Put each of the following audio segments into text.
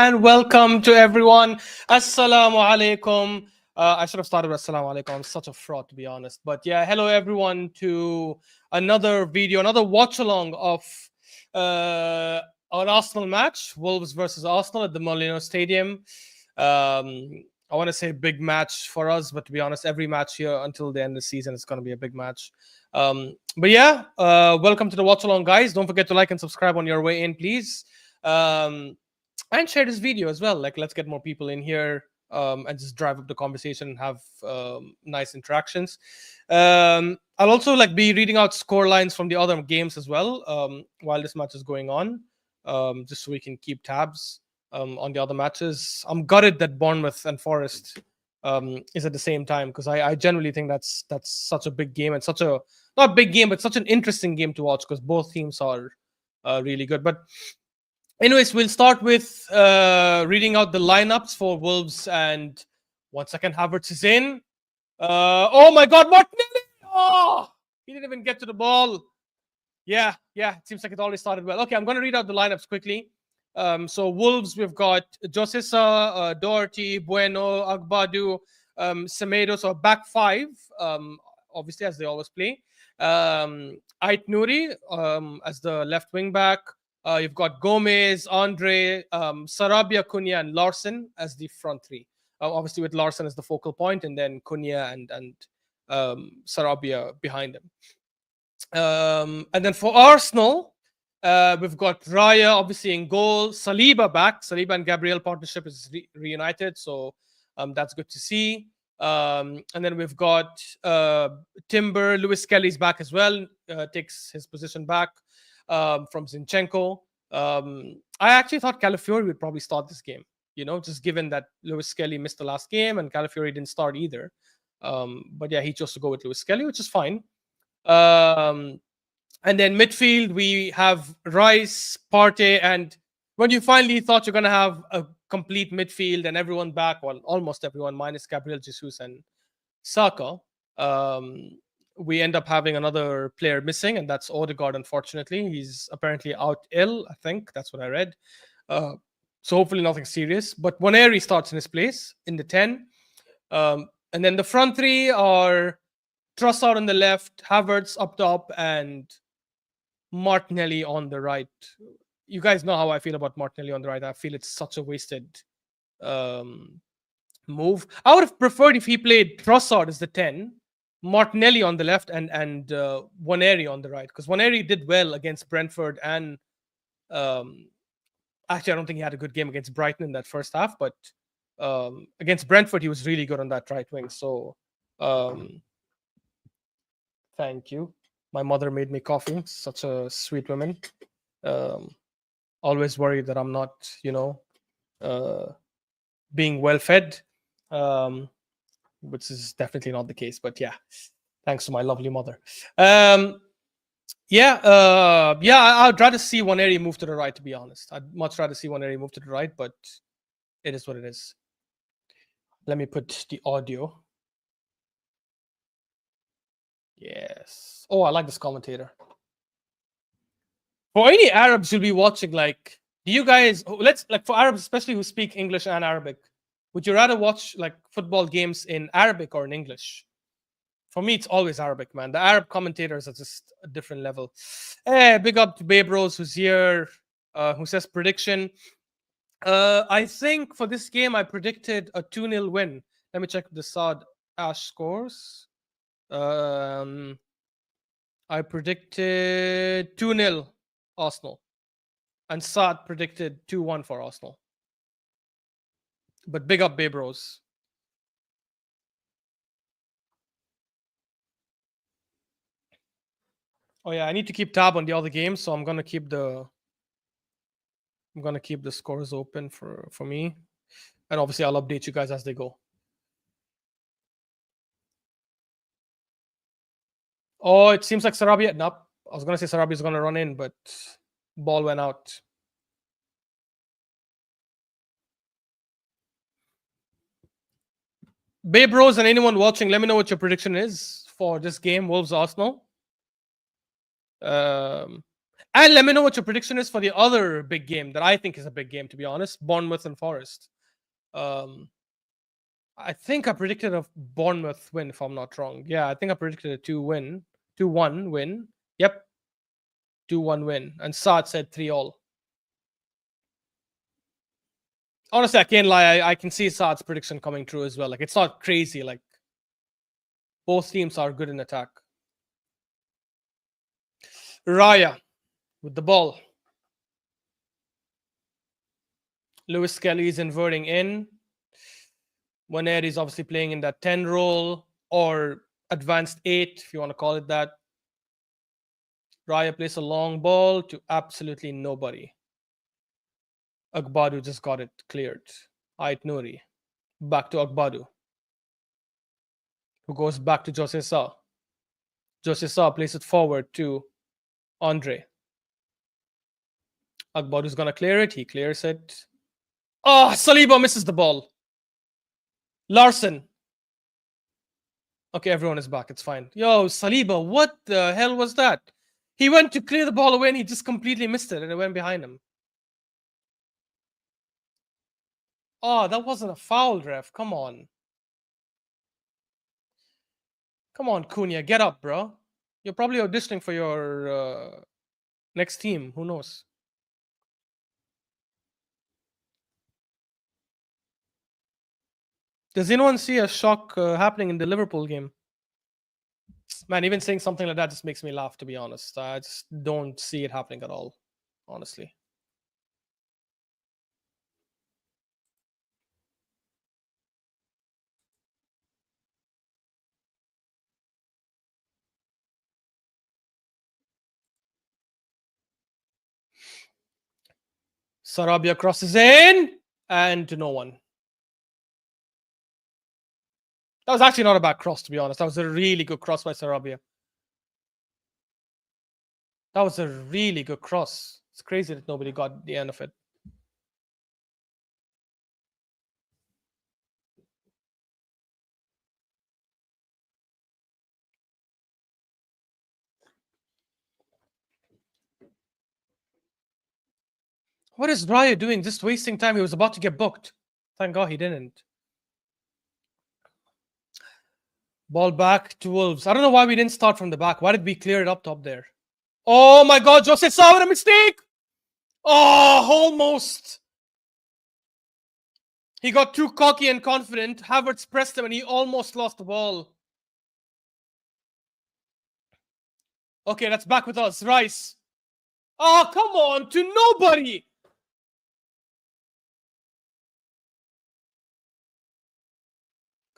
and welcome to everyone. Assalamu alaikum. I should have started with Assalamu alaikum. I'm such a fraud, to be honest. But yeah, hello everyone to another video, another watch along of uh, an Arsenal match, Wolves versus Arsenal at the Molino Stadium. I want to say big match for us, but to be honest, every match here until the end of the season is going to be a big match. But yeah, welcome to the watch along, guys. Don't forget to like and subscribe on your way in, please. And share this video as well. Like, let's get more people in here and just drive up the conversation and have nice interactions. I'll also be reading out score lines from the other games as well while this match is going on, just so we can keep tabs on the other matches. I'm gutted that Bournemouth and Forest is at the same time, because I generally think that's such a big game, and such a not big game, but such an interesting game to watch, because both teams are really good. But anyways, we'll start with reading out the lineups for Wolves. And 1 second, Havertz is in. Oh my God, Martinelli! Oh, he didn't even get to the ball. Yeah, it seems like it already started well. Okay, I'm going to read out the lineups quickly. So Wolves, we've got Josissa, Doherty, Bueno, Agbadu, Semedo. So back five, obviously, as they always play. Ait Nouri as the left wing back. You've got Gomez, Andre, Sarabia, Cunha, and Larson as the front three. Obviously, with Larson as the focal point, and then Cunha and Sarabia behind him. And then for Arsenal, we've got Raya obviously in goal, Saliba back. Saliba and Gabriel partnership is reunited, so that's good to see. And then we've got Timber. Lewis Kelly's back as well, takes his position back from Zinchenko. I actually thought Calafiori would probably start this game, just given that Lewis Kelly missed the last game and Calafiori didn't start either. But yeah, he chose to go with Lewis Kelly, which is fine. And then midfield, we have Rice, Partey, and when you finally thought you're going to have a complete midfield and everyone back, well, almost everyone minus Gabriel Jesus and Saka, we end up having another player missing, and that's Odegaard, unfortunately. He's apparently out ill, I think. That's what I read. So hopefully nothing serious. But Waneri starts in his place in the 10. And then the front three are Trossard on the left, Havertz up top, and Martinelli on the right. You guys know how I feel about Martinelli on the right. I feel it's such a wasted move. I would have preferred if he played Trossard as the 10, Martinelli on the left, and Waneri on the right, because Waneri did well against Brentford, and actually I don't think he had a good game against Brighton in that first half, but against Brentford he was really good on that right wing. So thank you. My mother made me coffee. Such a sweet woman. Always worried that I'm not, being well fed, which is definitely not the case. But yeah, thanks to my lovely mother. I'd rather see Waneri move to the right, to be honest. I'd much rather see Waneri move to the right, but it is what it is. Let me put the audio. Yes. Oh, I like this commentator. For any Arabs who'll be watching, do you guys, for Arabs especially who speak English and Arabic, would you rather watch football games in Arabic or in English? For me, it's always Arabic, man. The Arab commentators are just a different level. Big up to Babe Rose, who's here, who says prediction. I think for this game, I predicted a 2-0 win. Let me check the Saad Ash scores. I predicted 2-0 Arsenal. And Saad predicted 2-1 for Arsenal. But big up Babe Rose. Oh yeah, I need to keep tab on the other games, so I'm gonna keep the scores open for me. And obviously I'll update you guys as they go. Oh, it seems like Sarabia. Nope. I was gonna say Sarabia's gonna run in, but ball went out. Babe Rose and anyone watching, let me know what your prediction is for this game, Wolves Arsenal. And let me know what your prediction is for the other big game that I think is a big game, to be honest. Bournemouth and Forest. Um, I think I predicted a Bournemouth win, if I'm not wrong. Yeah, I think I predicted a 2-1 win. Yep, 2-1 win. And Saad said 3-all. Honestly, I can't lie. I can see Saad's prediction coming true as well. Like, it's not crazy. Like, both teams are good in attack. Raya with the ball. Lewis Kelly is inverting in. Waneri is obviously playing in that 10 role or advanced 8, if you want to call it that. Raya plays a long ball to absolutely nobody. Agbadu just got it cleared. Ait Nouri. Back to Agbadu, who goes back to Jose Sa. Jose Sa plays it forward to Andre. Agbadu's going to clear it. He clears it. Oh, Saliba misses the ball. Larson. Okay, everyone is back. It's fine. Yo, Saliba, what the hell was that? He went to clear the ball away and he just completely missed it and it went behind him. Oh, that wasn't a foul, ref. Come on. Come on, Cunha. Get up, bro. You're probably auditioning for your next team. Who knows? Does anyone see a shock happening in the Liverpool game? Man, even saying something like that just makes me laugh, to be honest. I just don't see it happening at all, honestly. Sarabia crosses in and to no one. That was actually not a bad cross, to be honest. That was a really good cross by Sarabia. That was a really good cross. It's crazy that nobody got the end of it. What is Raya doing? Just wasting time. He was about to get booked. Thank God he didn't. Ball back to Wolves. I don't know why we didn't start from the back. Why did we clear it up top there? Oh my God, Jose Sa with a mistake. Oh, almost. He got too cocky and confident. Havertz pressed him and he almost lost the ball. Okay, that's back with us. Rice. Oh, come on. To nobody.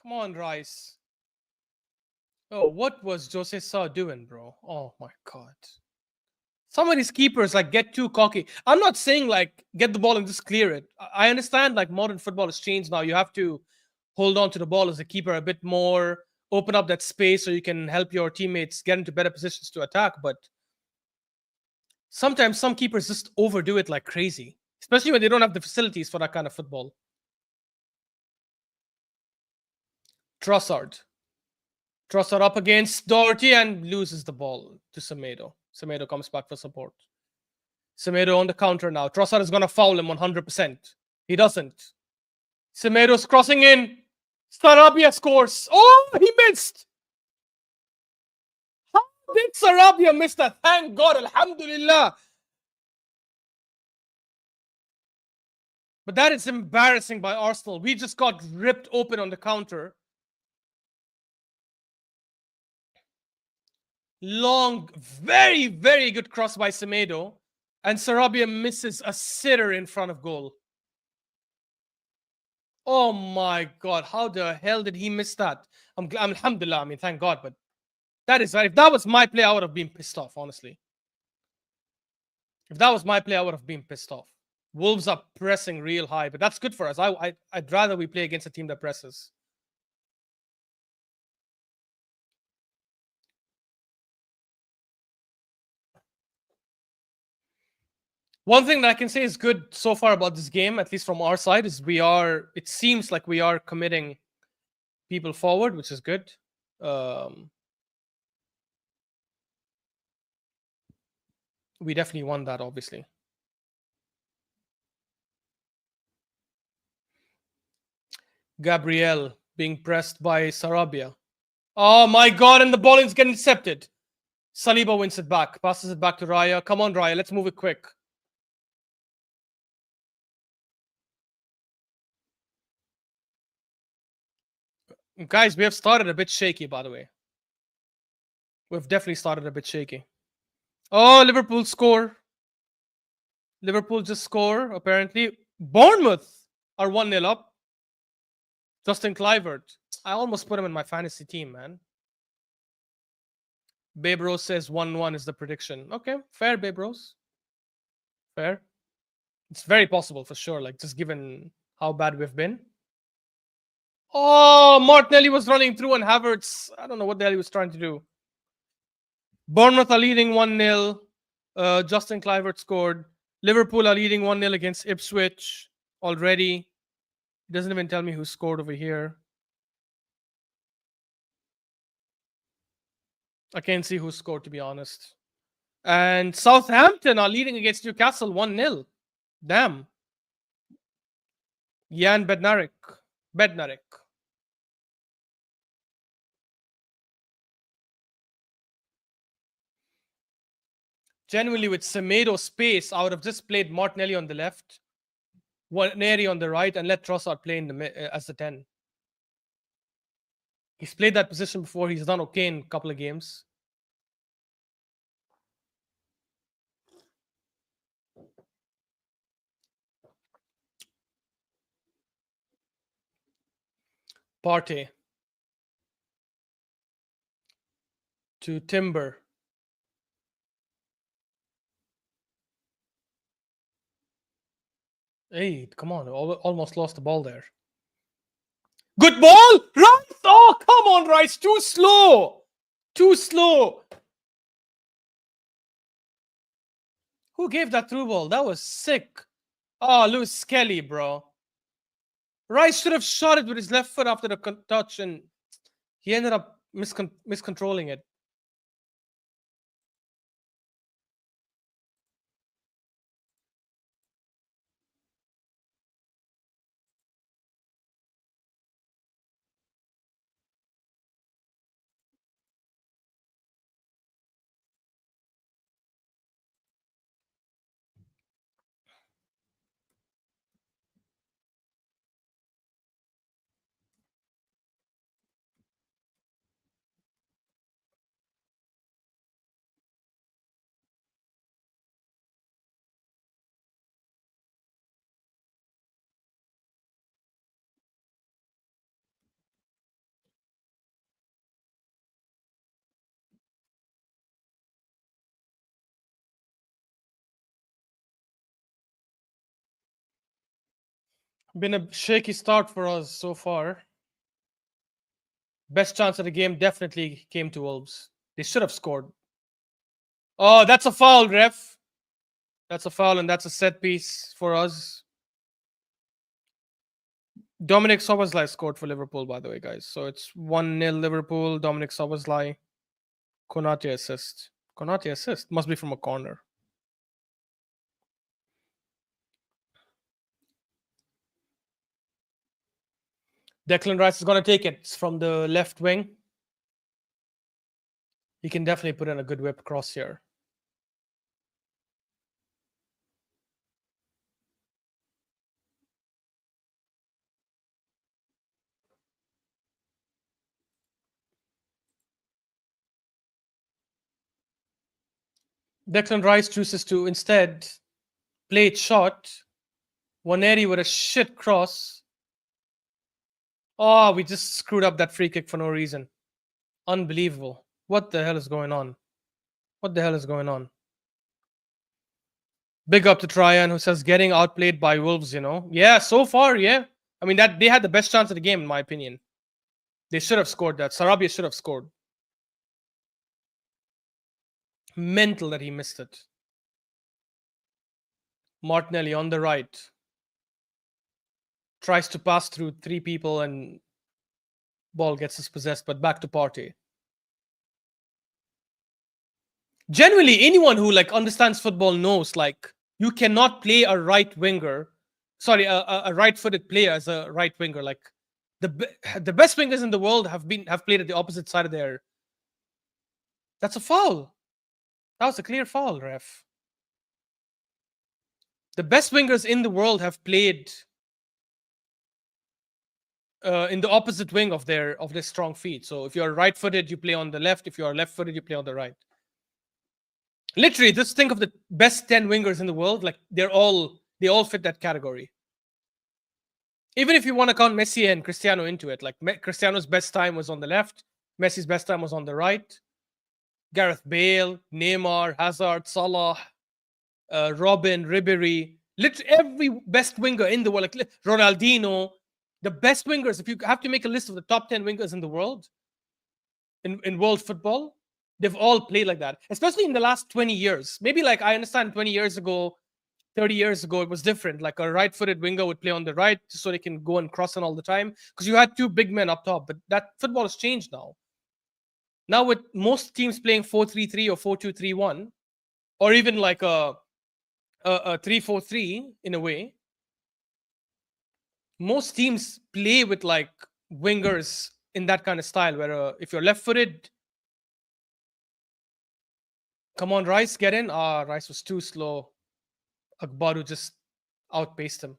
Come on, Rice. Oh, what was Jose Sa doing, bro? Oh my God. Some of these keepers like get too cocky. I'm not saying like get the ball and just clear it. I understand like modern football has changed now. You have to hold on to the ball as a keeper a bit more, open up that space so you can help your teammates get into better positions to attack. But sometimes some keepers just overdo it like crazy, especially when they don't have the facilities for that kind of football. Trossard. Trossard up against Doherty and loses the ball to Semedo. Semedo comes back for support. Semedo on the counter now. Trossard is going to foul him 100%. He doesn't. Semedo's crossing in. Sarabia scores. Oh, he missed. How did Sarabia miss that? Thank God. Alhamdulillah. But that is embarrassing by Arsenal. We just got ripped open on the counter. Long, very, very good cross by Semedo. And Sarabia misses a sitter in front of goal. Oh my God. How the hell did he miss that? Alhamdulillah. I mean, thank God. But that is right. If that was my play, I would have been pissed off, honestly. If that was my play, I would have been pissed off. Wolves are pressing real high, but that's good for us. I'd rather we play against a team that presses. One thing that I can say is good so far about this game, at least from our side, is it seems like we are committing people forward, which is good. We definitely won that, obviously. Gabriel being pressed by Sarabia. Oh my god, and the ball is getting intercepted. Saliba wins it back, passes it back to Raya. Come on, Raya, let's move it quick. Guys, we have started a bit shaky, by the way. We've definitely started a bit shaky. Oh, Liverpool score. Liverpool just score, apparently. Bournemouth are 1-0 up. Justin Clivert. I almost put him in my fantasy team, man. Babe Rose says 1-1 is the prediction. Okay, fair, Babe Rose. Fair. It's very possible for sure, like just given how bad we've been. Oh, Martinelli was running through and Havertz, I don't know what the hell he was trying to do. Bournemouth are leading 1-0. Justin Clivert scored. Liverpool are leading 1-0 against Ipswich already. It doesn't even tell me who scored over here. I can't see who scored, to be honest. And Southampton are leading against Newcastle 1-0. Damn. Jan Bednarek. Genuinely, with Semedo's space, I would have just played Martinelli on the left, Neri on the right, and let Trossard play in the as the 10. He's played that position before. He's done okay in a couple of games. Partey to Timber. Hey, come on. Almost lost the ball there. Good ball! Rice! Oh, come on, Rice. Too slow. Too slow. Who gave that through ball? That was sick. Oh, Lewis Skelly, bro. Rice should have shot it with his left foot after the touch, and he ended up miscontrolling it. Been a shaky start for us so far. Best chance of the game definitely came to Wolves. They should have scored. Oh, that's a foul, ref. That's a foul, and that's a set piece for us. Dominic Szoboszlai scored for Liverpool, by the way, guys. So it's 1-0 Liverpool. Dominic Szoboszlai. Konate assist. Konate assist. Must be from a corner. Declan Rice is going to take it. It's from the left wing. He can definitely put in a good whip cross here. Declan Rice chooses to instead play it short. Waneri with a shit cross. Oh, we just screwed up that free kick for no reason. Unbelievable. What the hell is going on? What the hell is going on? Big up to Tryon, who says getting outplayed by Wolves, you know. Yeah, so far, yeah. I mean, that they had the best chance of the game, in my opinion. They should have scored that. Sarabia should have scored. Mental that he missed it. Martinelli on the right. Tries to pass through three people and ball gets dispossessed, but back to Partey. Generally, anyone who like understands football knows like you cannot play a right winger, sorry, a right-footed player as a right winger. Like the best wingers in the world have played at the opposite side of their. That's a foul. That was a clear foul, ref. The best wingers in the world have played in the opposite wing of their strong feet. So if you're right-footed, you play on the left. If you're left-footed, you play on the right. Literally, just think of the best 10 wingers in the world. Like they all fit that category. Even if you want to count Messi and Cristiano into it, like Cristiano's best time was on the left, Messi's best time was on the right. Gareth Bale, Neymar, Hazard, Salah, Robin, Ribery, literally every best winger in the world, like Ronaldinho, the best wingers. If you have to make a list of the top 10 wingers in the world, in world football, they've all played like that, especially in the last 20 years. Maybe like I understand 20 years ago, 30 years ago, it was different. Like a right-footed winger would play on the right so they can go and cross in all the time because you had two big men up top. But that football has changed now. Now with most teams playing 4-3-3 or 4-2-3-1, or even like a 3-4-3 in a way, most teams play with like wingers in that kind of style where if you're left-footed, come on, Rice, get in. Rice was too slow. Akbaru just outpaced him.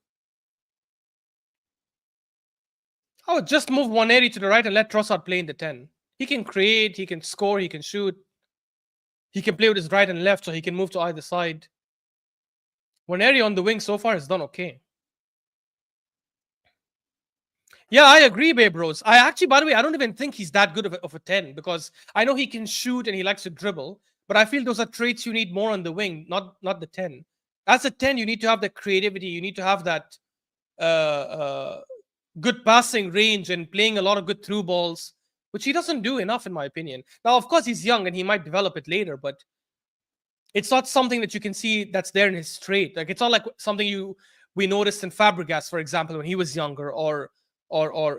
I would just move Waneri to the right and let Trossard play in the 10. He can create, he can score, he can shoot. He can play with his right and left, so he can move to either side. Waneri on the wing so far has done okay. Yeah, I agree, Babe Rose. I actually, by the way, I don't even think he's that good of a 10 because I know he can shoot and he likes to dribble, but I feel those are traits you need more on the wing, not the 10. As a 10, you need to have the creativity, you need to have that good passing range and playing a lot of good through balls, which he doesn't do enough, in my opinion. Now, of course, he's young and he might develop it later, but it's not something that you can see that's there in his trait. Like it's not like something we noticed in Fabregas, for example, when he was younger, or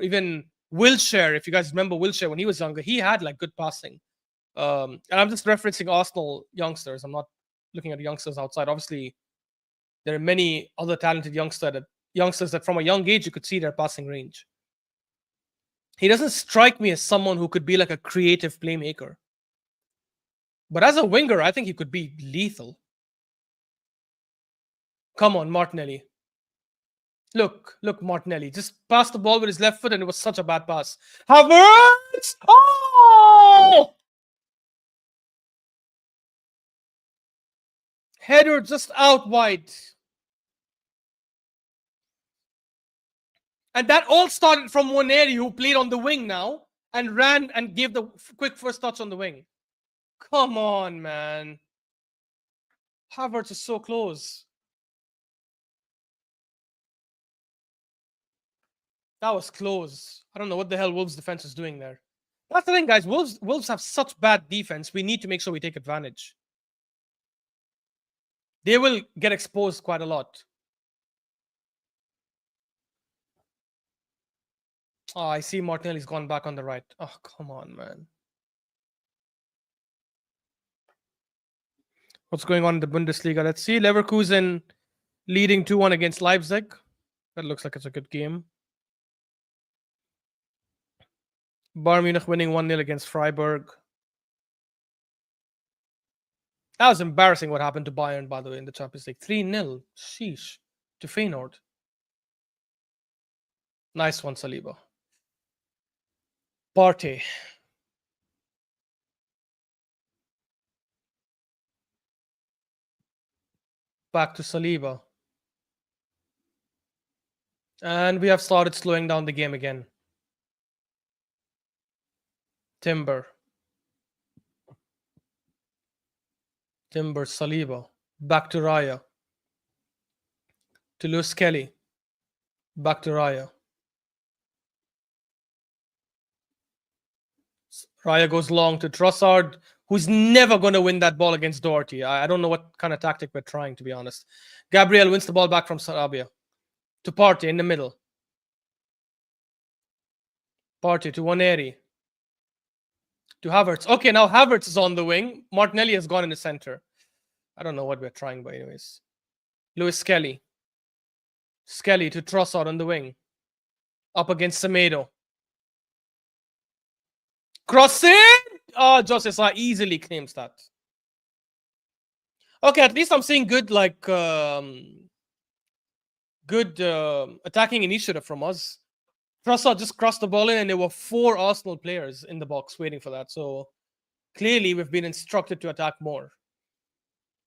even Wilshere. If you guys remember Wilshere when he was younger, he had like good passing. And I'm just referencing Arsenal youngsters. I'm not looking at youngsters outside. Obviously, there are many other talented youngsters that from a young age you could see their passing range. He doesn't strike me as someone who could be like a creative playmaker. But as a winger, I think he could be lethal. Come on, Martinelli. Look, Martinelli. Just passed the ball with his left foot and it was such a bad pass. Havertz! Oh! Header just out wide. And that all started from Waneri, who played on the wing now and ran and gave the quick first touch on the wing. Come on, man. Havertz is so close. That was close. I don't know what the hell Wolves defense is doing there. That's the thing, guys. Wolves have such bad defense. We need to make sure we take advantage. They will get exposed quite a lot. Oh, I see Martinelli's gone back on the right. Oh, come on, man. What's going on in the Bundesliga? Let's see. Leverkusen leading 2-1 against Leipzig. That looks like it's a good game. Bayern Munich winning 1-0 against Freiburg. That was embarrassing what happened to Bayern, by the way, in the Champions League. 3-0. Sheesh. To Feyenoord. Nice one, Saliba. Partey. Back to Saliba. And we have started slowing down the game again. Timber, Saliba. Back to Raya. To Lewis Kelly. Back to Raya. Raya goes long to Trossard, who's never going to win that ball against Doherty. I don't know what kind of tactic we're trying, to be honest. Gabriel wins the ball back from Sarabia. To Partey in the middle. Partey to Waneri. To Havertz. Okay, now Havertz is on the wing. Martinelli has gone in the center. I don't know what we're trying, but anyways. Lewis Skelly. Skelly to Trossard on the wing. Up against Semedo. Cross it! Oh, Jose Sa easily claims that. Okay, at least I'm seeing good, good attacking initiative from us. Trossard just crossed the ball in, and there were 4 Arsenal players in the box waiting for that. So clearly, we've been instructed to attack more.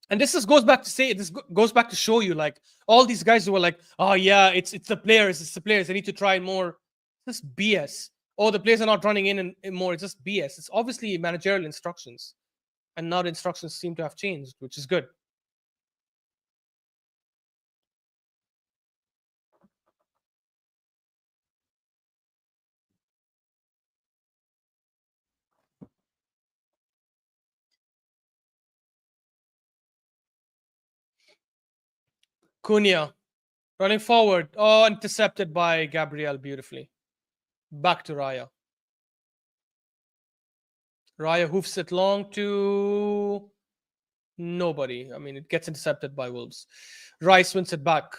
And this goes back to show you, like, all these guys who were like, oh yeah, it's the players, they need to try more. It's just BS. Oh, the players are not running in and more. It's just BS. It's obviously managerial instructions, and now the instructions seem to have changed, which is good. Cunha running forward. Oh, intercepted by Gabriel beautifully. Back to Raya. Raya hoofs it long to nobody. I mean, it gets intercepted by Wolves. Rice wins it back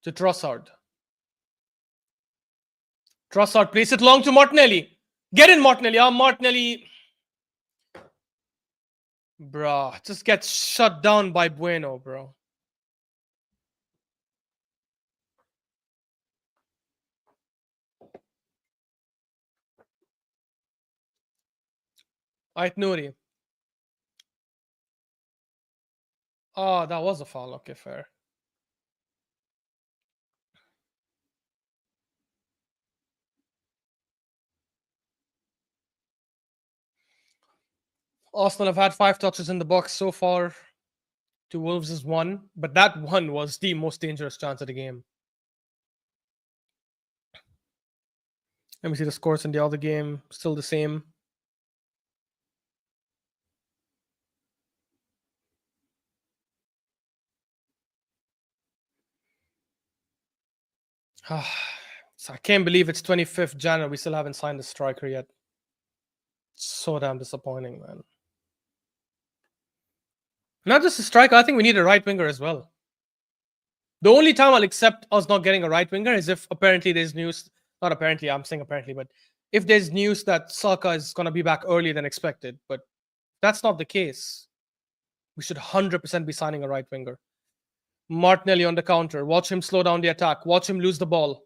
to Trossard. Trossard plays it long to Martinelli. Get in, Martinelli. Martinelli. Bro, just gets shut down by Bueno, bro. Ait Nouri. Oh, that was a foul. Okay, fair. Arsenal have had 5 touches in the box so far. To Wolves is 1, but that one was the most dangerous chance of the game. Let me see the scores in the other game. Still the same. So I can't believe it's 25th January. We still haven't signed a striker yet. So damn disappointing, man. Not just a striker. I think we need a right winger as well. The only time I'll accept us not getting a right winger is if apparently there's news. Not apparently, I'm saying apparently, but if there's news that Saka is going to be back earlier than expected. But that's not the case. We should 100% be signing a right winger. Martinelli on the counter. Watch him slow down the attack. Watch him lose the ball.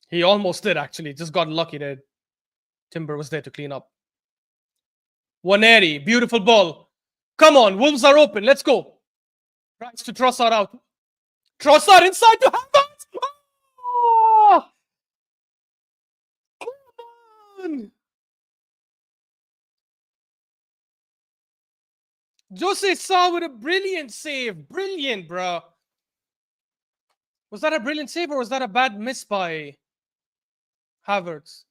He almost did, actually. Just got lucky there. Timber was there to clean up. Waneri, beautiful ball. Come on, Wolves are open. Let's go. Tries to Trossard out. Trossard inside to Havertz. Oh! Come on. Jose Sa with a brilliant save. Brilliant, bro. Was that a brilliant save or was that a bad miss by Havertz?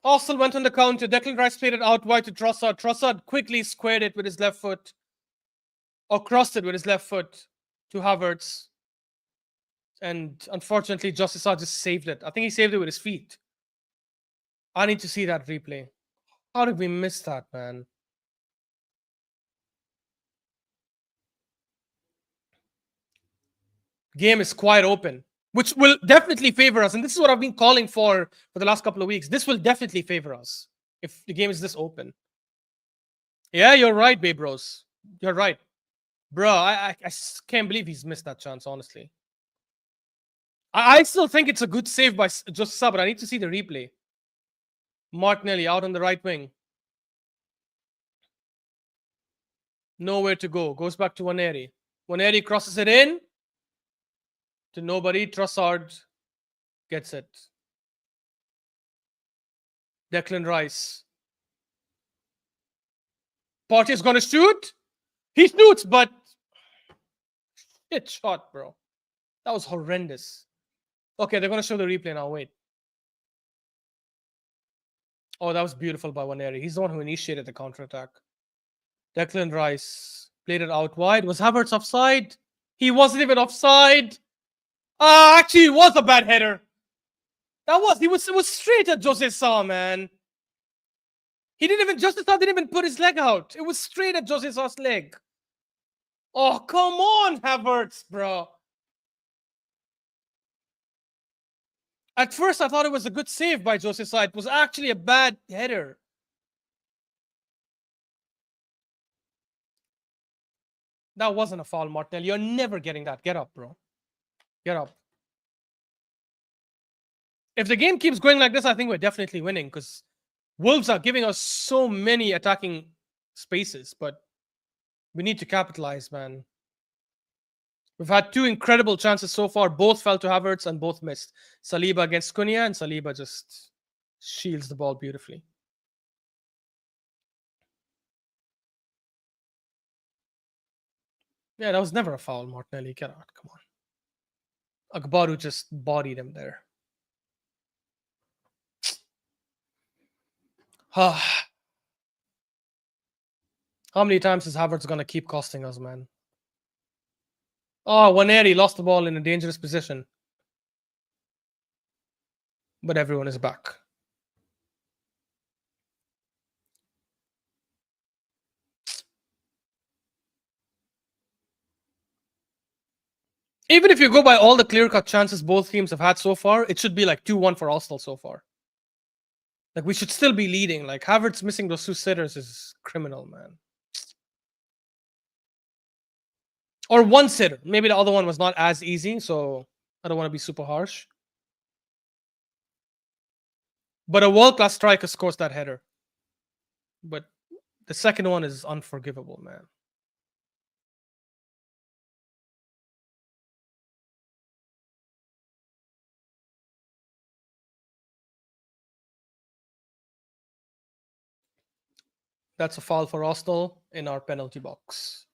Arsenal went on the counter. Declan Rice played it out wide to Trossard. Trossard quickly squared it with his left foot. Or crossed it with his left foot to Havertz. And unfortunately, Jose Sa just saved it. I think he saved it with his feet. I need to see that replay. How did we miss that, man? Game is quite open, which will definitely favor us. And this is what I've been calling for the last couple of weeks. This will definitely favor us if the game is this open. Yeah, you're right, Babe Rose. You're right. Bro, I can't believe he's missed that chance, honestly. I still think it's a good save by Jose Sa, but I need to see the replay. Martinelli out on the right wing. Nowhere to go. Goes back to Waneri. Waneri crosses it in. To nobody. Trossard gets it. Declan Rice. Partey's gonna shoot. He shoots, but shit shot, bro. That was horrendous. Okay, they're gonna show the replay now. Wait. Oh, that was beautiful by Waneri. He's the one who initiated the counterattack. Declan Rice played it out wide. Was Havertz offside? He wasn't even offside. Actually, it was a bad header. It was straight at Jose Sa, man. Jose Sa didn't even put his leg out. It was straight at Jose Sa's leg. Oh, come on, Havertz, bro. At first, I thought it was a good save by Jose Sa. It was actually a bad header. That wasn't a foul, Martinelli. You're never getting that. Get up, bro. Get up. If the game keeps going like this, I think we're definitely winning because Wolves are giving us so many attacking spaces, but we need to capitalize, man. We've had two incredible chances so far. Both fell to Havertz and both missed. Saliba against Cunha, and Saliba just shields the ball beautifully. Yeah, that was never a foul, Martinelli. Get out. Come on. Akbaru just bodied him there. How many times is Havertz going to keep costing us, man? Oh, Waneri lost the ball in a dangerous position. But everyone is back. Even if you go by all the clear-cut chances both teams have had so far, it should be like 2-1 for Arsenal so far. Like, we should still be leading. Like, Havertz missing those two sitters is criminal, man. Or one sitter. Maybe the other one was not as easy, so I don't want to be super harsh. But a world-class striker scores that header. But the second one is unforgivable, man. That's a foul for Arsenal in our penalty box.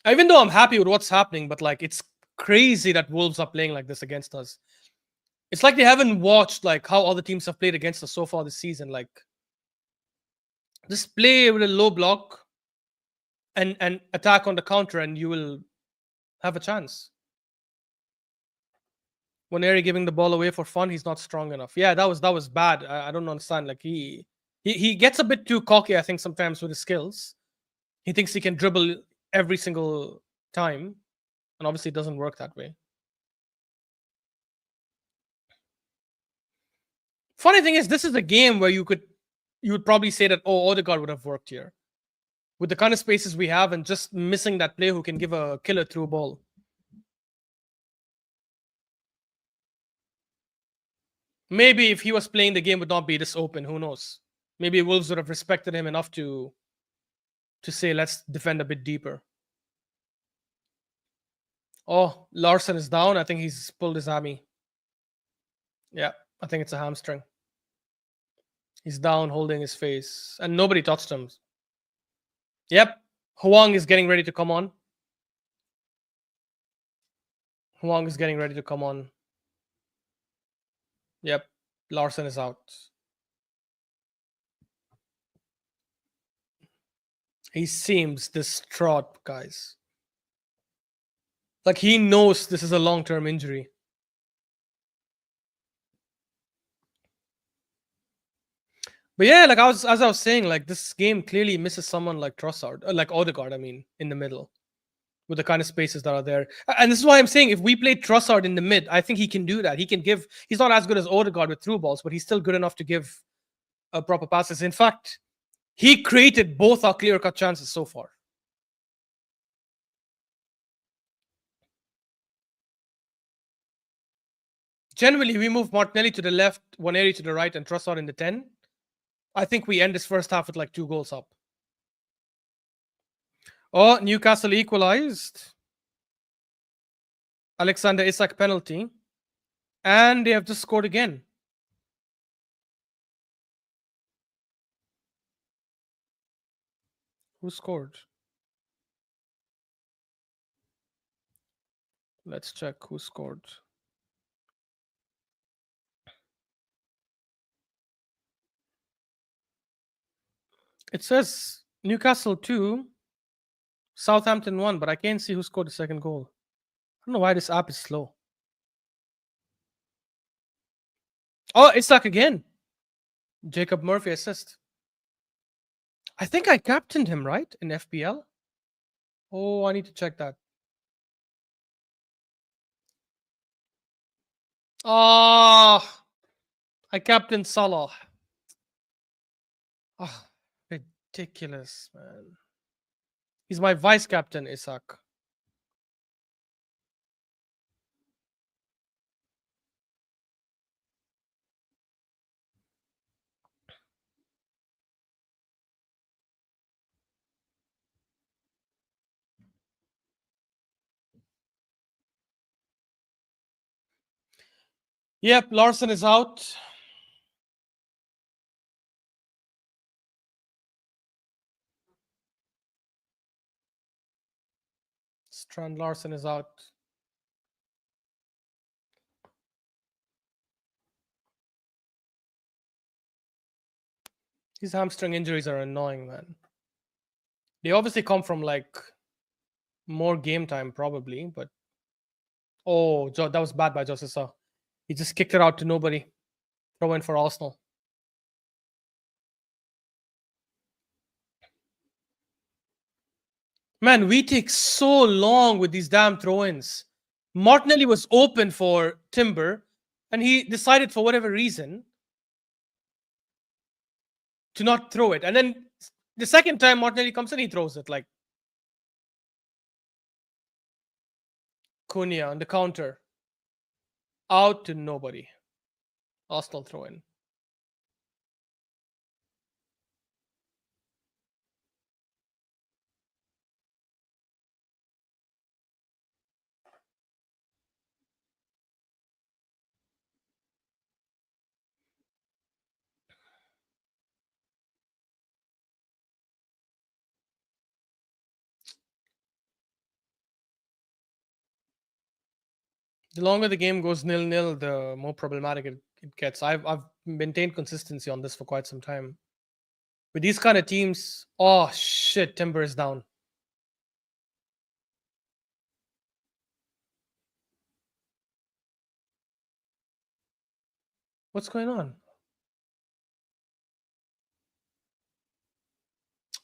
Even though I'm happy with what's happening, but like it's crazy that Wolves are playing like this against us. It's like they haven't watched like how other teams have played against us so far this season. Like, just play with a low block and attack on the counter, and you will have a chance. Waneri giving the ball away for fun, he's not strong enough. Yeah, that was bad. I don't understand. Like he gets a bit too cocky, I think, sometimes with his skills. He thinks he can dribble every single time, and obviously it doesn't work that way. Funny thing is, this is a game where you would probably say that, oh, Odegaard would have worked here with the kind of spaces we have and just missing that player who can give a killer through ball. Maybe if he was playing, the game would not be this open. Who knows? Maybe Wolves would have respected him enough to say, let's defend a bit deeper. Oh, Larson is down. I think he's pulled his hammy. Yeah, I think it's a hamstring. He's down, holding his face, and nobody touched him. Yep, Huang is getting ready to come on. Huang is getting ready to come on. Yep, Larson is out. He seems distraught, guys. Like he knows this is a long-term injury. But yeah, like as I was saying, like this game clearly misses someone like Trossard, like Odegaard, I mean, in the middle, with the kind of spaces that are there. And this is why I'm saying if we play Trossard in the mid, I think he can do that. He can give. He's not as good as Odegaard with through balls, but he's still good enough to give proper passes. In fact, he created both our clear-cut chances so far. Generally, we move Martinelli to the left, Waneri to the right, and Trossard in the 10. I think we end this first half with like 2 goals up. Oh, Newcastle equalized. Alexander Isak penalty. And they have just scored again. Who scored? Let's check who scored. It says Newcastle 2, Southampton won, but I can't see who scored the second goal. I don't know why this app is slow. Oh, it's like again. Jacob Murphy assist. I think I captained him, right? In FPL. Oh, I need to check that. Ah, I captained Salah. Ah, ridiculous, man. He's my vice captain, Isak. Yep, Larson is out. Strand Larson is out. These hamstring injuries are annoying, man. They obviously come from like more game time, probably, but oh, that was bad by Josesa. He just kicked it out to nobody. Throw in for Arsenal. Man, we take so long with these damn throw-ins. Martinelli was open for Timber, and he decided for whatever reason to not throw it. And then the second time Martinelli comes in, he throws it like Cunha on the counter. Out to nobody. Arsenal throw in. The longer the game goes 0-0, the more problematic it gets. I've maintained consistency on this for quite some time. With these kind of teams, oh shit, Timber is down. What's going on?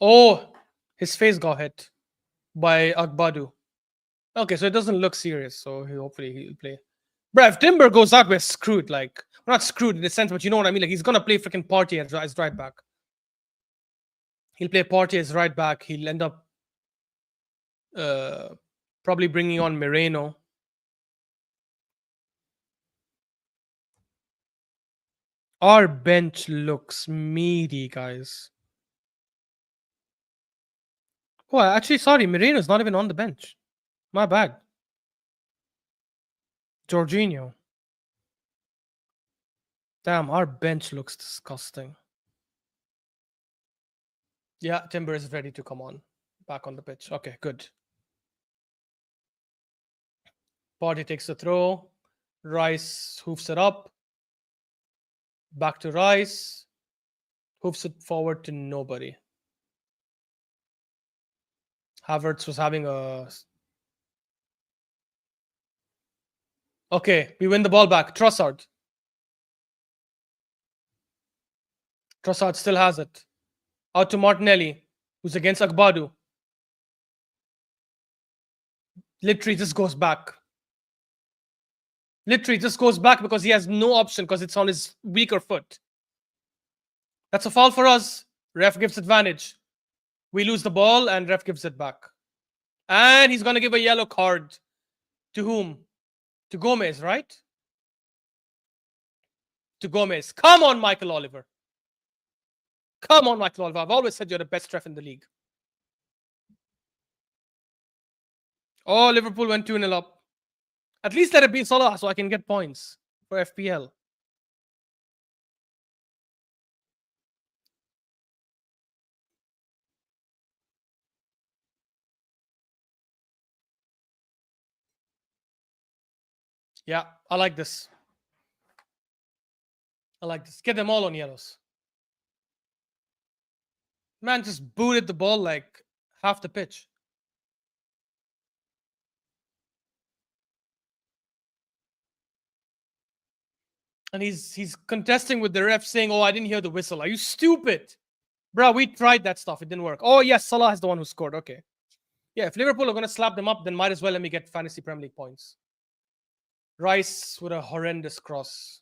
Oh, his face got hit by Akbadu. Okay, so it doesn't look serious. So hopefully he'll play. Bruh, if Timber goes out, we're screwed. Like, we're not screwed in the sense, but you know what I mean. Like, he's gonna play freaking Party as right back. He'll play Party as right back. He'll end up probably bringing on Moreno. Our bench looks meaty, guys. Oh, actually, sorry, Moreno's not even on the bench. My bad. Jorginho. Damn, our bench looks disgusting. Yeah, Timber is ready to come on. Back on the pitch. Okay, good. Party takes the throw. Rice hoofs it up. Back to Rice. Hoofs it forward to nobody. Havertz was having a... Okay, we win the ball back. Trossard. Trossard still has it. Out to Martinelli, who's against Akbadu. Literally just goes back. Literally just goes back because he has no option because it's on his weaker foot. That's a foul for us. Ref gives advantage. We lose the ball and ref gives it back. And he's going to give a yellow card. To whom? To Gomez, right? To Gomez. Come on, Michael Oliver. Come on, Michael Oliver. I've always said you're the best ref in the league. Oh, Liverpool went 2-0 up. At least let it be Salah so I can get points for FPL. Yeah, I like this. I like this. Get them all on yellows. Man just booted the ball like half the pitch. And he's contesting with the ref saying, "Oh, I didn't hear the whistle. Are you stupid?" Bro, we tried that stuff. It didn't work. Oh, yes, Salah is the one who scored. Okay. Yeah, if Liverpool are going to slap them up, then might as well let me get fantasy Premier League points. Rice with a horrendous cross.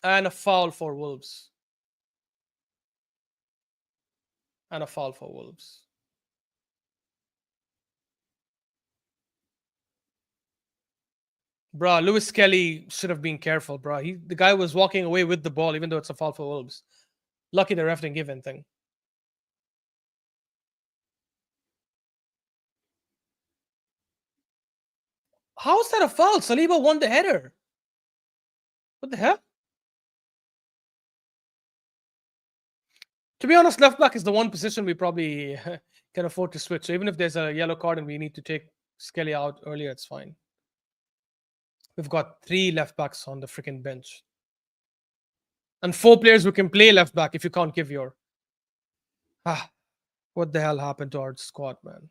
And a foul for Wolves. And a foul for Wolves. Bruh, Lewis Kelly should have been careful, bruh. The guy was walking away with the ball, even though it's a foul for Wolves. Lucky the ref didn't give anything. How is that a foul? Saliba won the header. What the hell? To be honest, left back is the one position we probably can afford to switch. So even if there's a yellow card and we need to take Skelly out earlier, it's fine. We've got 3 left backs on the freaking bench. And 4 players who can play left back if you can't give your... what the hell happened to our squad, man?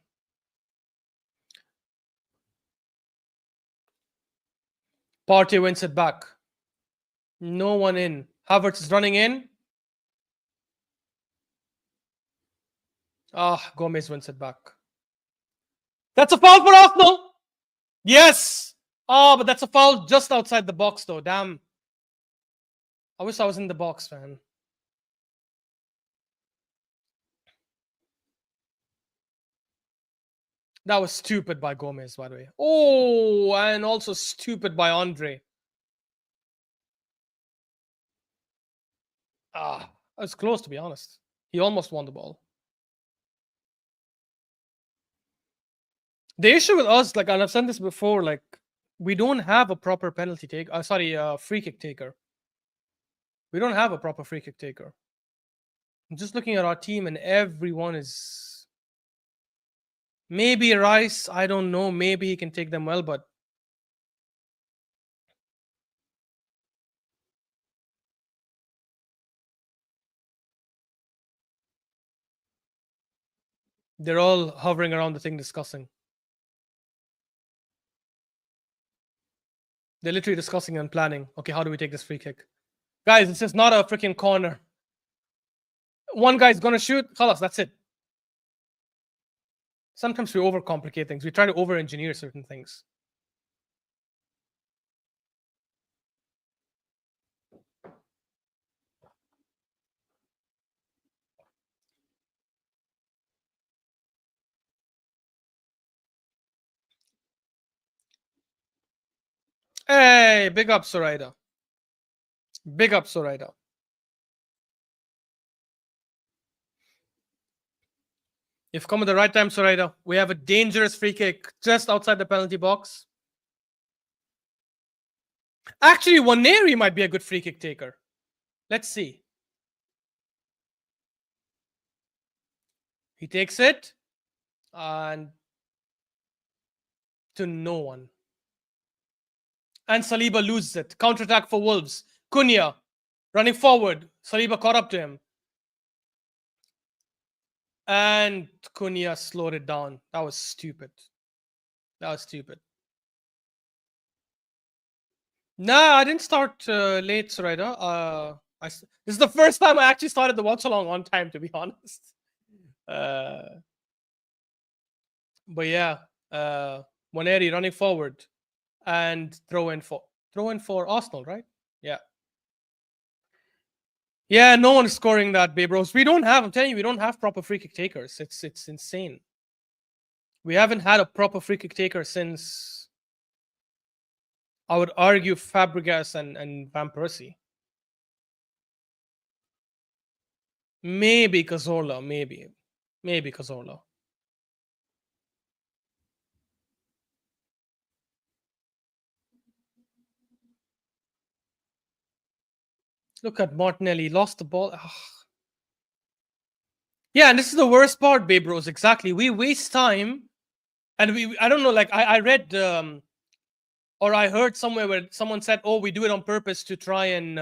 Partey wins it back. No one in. Havertz is running in. Gomez wins it back. That's a foul for Arsenal. Yes. But that's a foul just outside the box, though. Damn. I wish I was in the box, man. That was stupid by Gomez, by the way. Oh, and also stupid by Andre. It was close, to be honest. He almost won the ball. The issue with us, like, and I've said this before, like, we don't have a proper penalty take. Free kick taker. We don't have a proper free kick taker. I'm just looking at our team, and everyone is... Maybe Rice, I don't know. Maybe he can take them well, but... They're all hovering around the thing discussing. They're literally discussing and planning. Okay, how do we take this free kick? Guys, it's just not a freaking corner. One guy's gonna shoot. Khalas, that's it. Sometimes we overcomplicate things. We try to over-engineer certain things. Hey, big up, Soraida. Big up, Soraida. You've come at the right time, Soraida. We have a dangerous free kick just outside the penalty box. Actually, Waneri might be a good free kick taker. Let's see. He takes it and to no one. And Saliba loses it. Counter-attack for Wolves. Cunha running forward. Saliba caught up to him. And Cunha slowed it down. That was stupid. That was stupid. Nah, I didn't start late, Soraida. This is the first time I actually started the watch-along on time, to be honest. But yeah, Waneri running forward and throw in for Arsenal, right? Yeah. Yeah, no one is scoring that, Babros. We don't have, I'm telling you, we don't have proper free kick takers. It's insane. We haven't had a proper free kick taker since, I would argue, Fabregas and Van Persie. Maybe Cazorla, maybe Cazorla. Look at Martinelli, lost the ball. Ugh. Yeah, and this is the worst part, Babe Rose. Exactly. We waste time. And I don't know, like I read or I heard somewhere where someone said, oh, we do it on purpose to try and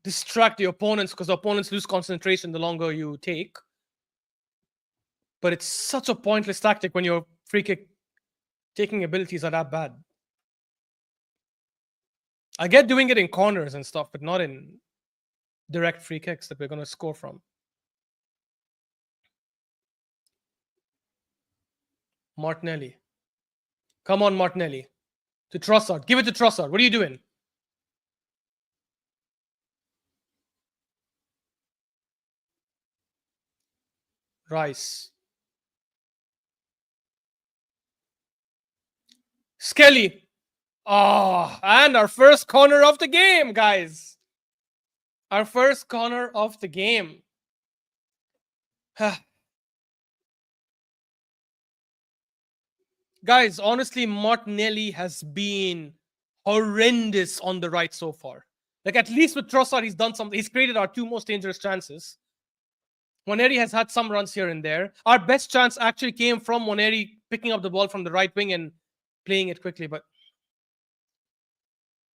distract the opponents because the opponents lose concentration the longer you take. But it's such a pointless tactic when your free kick taking abilities are that bad. I get doing it in corners and stuff, but not in direct free kicks that we're going to score from. Martinelli. Come on, Martinelli. To Trossard. Give it to Trossard. What are you doing? Rice. Skelly. Oh, and our first corner of the game, guys. Our first corner of the game. Guys, honestly, Martinelli has been horrendous on the right so far. Like, at least with Trossard, he's done something. He's created our two most dangerous chances. Waneri has had some runs here and there. Our best chance actually came from Waneri picking up the ball from the right wing and playing it quickly, but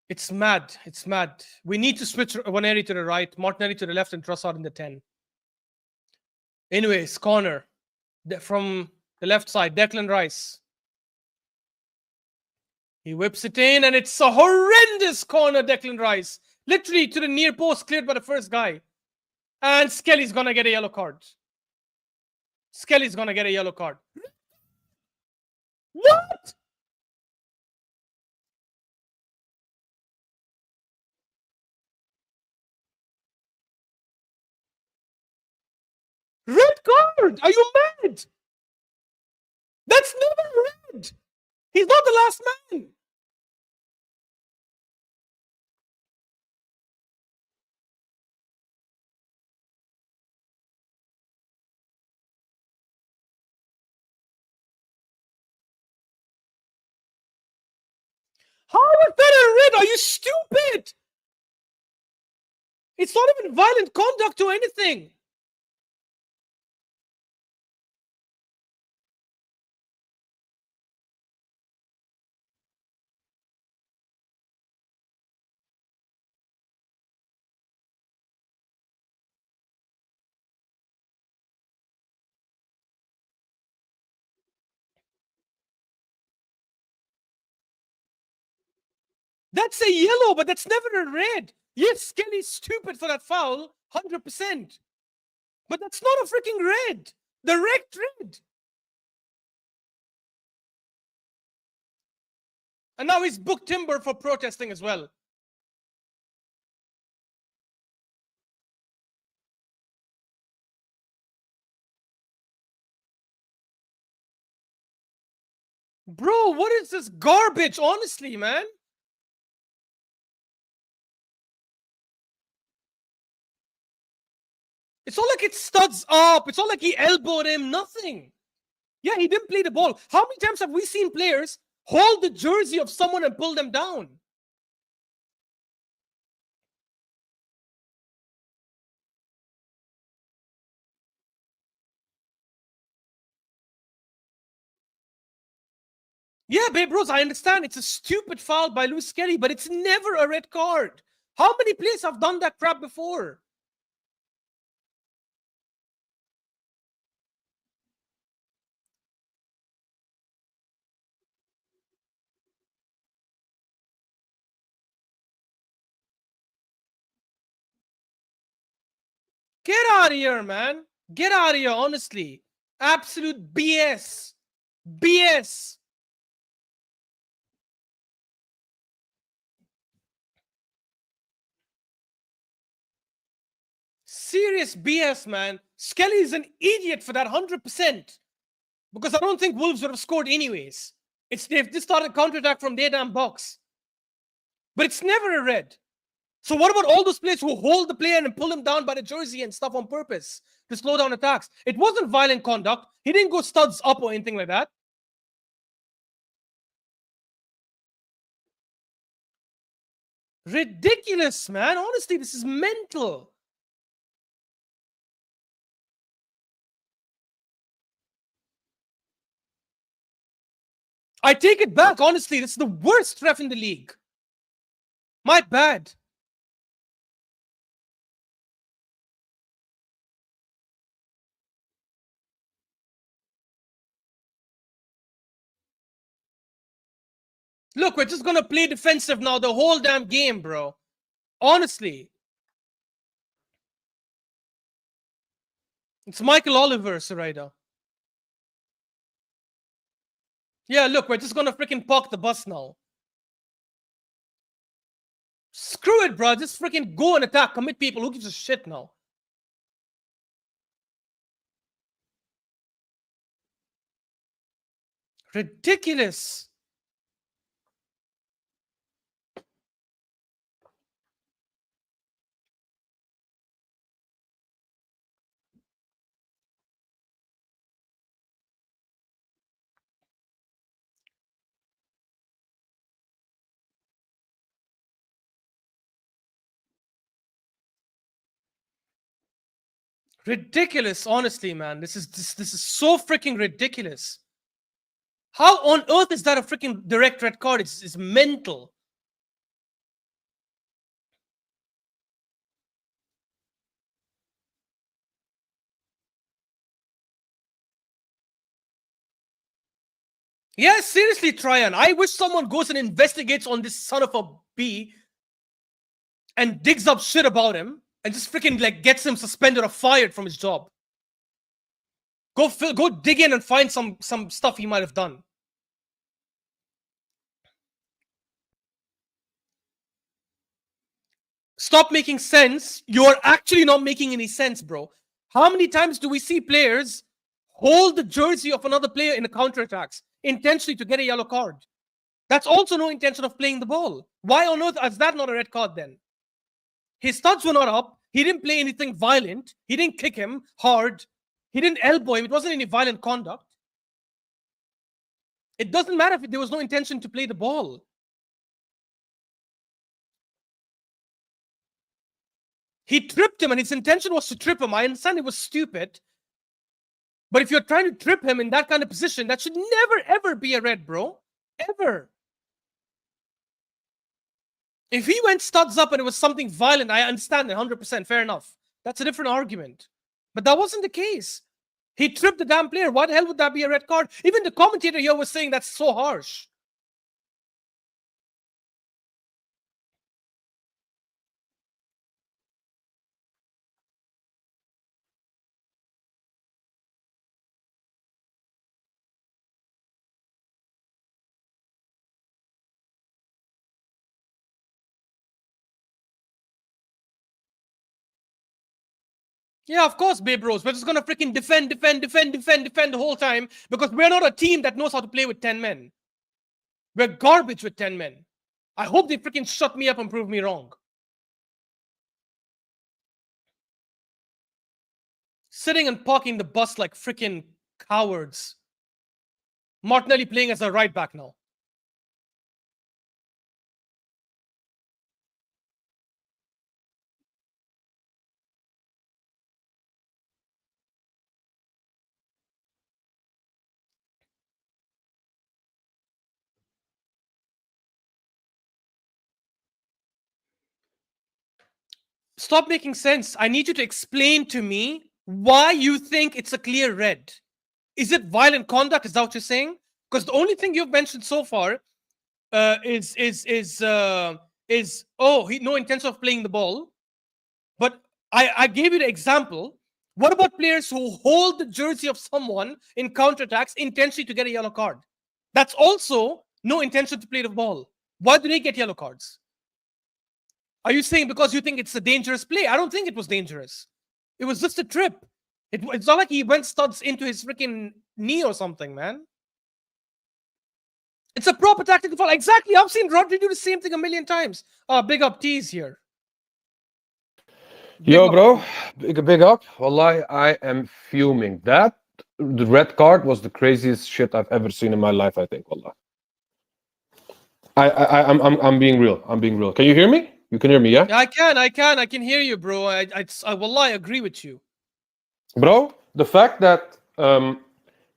it's mad. It's mad. We need to switch Waneri to the right, Martinelli to the left, and Trossard in the 10. Anyways, corner from the left side, Declan Rice. He whips it in, and it's a horrendous corner, Declan Rice. Literally to the near post, cleared by the first guy. And Skelly's gonna get a yellow card. Skelly's gonna get a yellow card. What? Red card? Are you mad? That's never red. He's not the last man. How is that a red? Are you stupid? It's not even violent conduct or anything. That's a yellow, but that's never a red. Yes, Skelly's stupid for that foul, 100%. But that's not a freaking red. Direct red. And now he's booked Timber for protesting as well. Bro, what is this garbage, honestly, man? It's not like it studs up. It's not like he elbowed him. Nothing. Yeah, he didn't play the ball. How many times have we seen players hold the jersey of someone and pull them down? Yeah, Babe Rose, I understand. It's a stupid foul by Luis Skelly, but it's never a red card. How many players have done that crap before? Get out of here, man. Get out of here, honestly. Absolute BS. BS. Serious BS, man. Skelly is an idiot for that 100%. Because I don't think Wolves would have scored anyways. They've just started counterattack from their damn box. But it's never a red. So what about all those players who hold the player and pull him down by the jersey and stuff on purpose to slow down attacks? It wasn't violent conduct. He didn't go studs up or anything like that. Ridiculous, man. Honestly, this is mental. I take it back. Honestly, this is the worst ref in the league. My bad. Look, we're just gonna play defensive now the whole damn game, bro. Honestly. It's Michael Oliver, Sarida. Yeah, look, we're just gonna freaking park the bus now. Screw it, bro. Just freaking go and attack. Commit people. Who gives a shit now? Ridiculous. Ridiculous, honestly, man. This is so freaking ridiculous. How on earth is that a freaking direct red card? It's mental. Yeah, seriously, Tryon. I wish someone goes and investigates on this son of a b and digs up shit about him and just freaking like gets him suspended or fired from his job. Go dig in and find some stuff he might have done. Stop making sense. You're actually not making any sense, bro. How many times do we see players hold the jersey of another player in the counterattacks intentionally to get a yellow card? That's also no intention of playing the ball. Why on earth is that not a red card then? His studs were not up. He didn't play anything violent. He didn't kick him hard. He didn't elbow him. It wasn't any violent conduct. It doesn't matter if there was no intention to play the ball. He tripped him and his intention was to trip him. I understand it was stupid. But if you're trying to trip him in that kind of position, that should never, ever be a red, bro. Ever. If he went studs up and it was something violent, I understand it 100%. Fair enough. That's a different argument. But that wasn't the case. He tripped the damn player. Why the hell would that be a red card? Even the commentator here was saying that's so harsh. Yeah, of course, Babe Rose. We're just gonna freaking defend the whole time because we're not a team that knows how to play with 10 men. We're garbage with 10 men. I hope they freaking shut me up and prove me wrong. Sitting and parking the bus like freaking cowards. Martinelli playing as a right back now. Stop making sense. I need you to explain to me why you think it's a clear red. Is it violent conduct? Is that what you're saying? Because the only thing you've mentioned so far is he no intention of playing the ball. But I gave you the example. What about players who hold the jersey of someone in counterattacks intentionally to get a yellow card? That's also no intention to play the ball. Why do they get yellow cards? Are you saying because you think it's a dangerous play? I don't think it was dangerous. It was just a trip. It's not like he went studs into his freaking knee or something, man. It's a proper tactical foul. Exactly. I've seen Rodri do the same thing a million times. Big up T's here. Yo, bro, big up. Wallahi, I am fuming. The red card was the craziest shit I've ever seen in my life. I think, wallah. I'm being real. I'm being real. Can you hear me? You can hear me, yeah? Yeah, I can hear you, bro. I wallahi agree with you. Bro, the fact that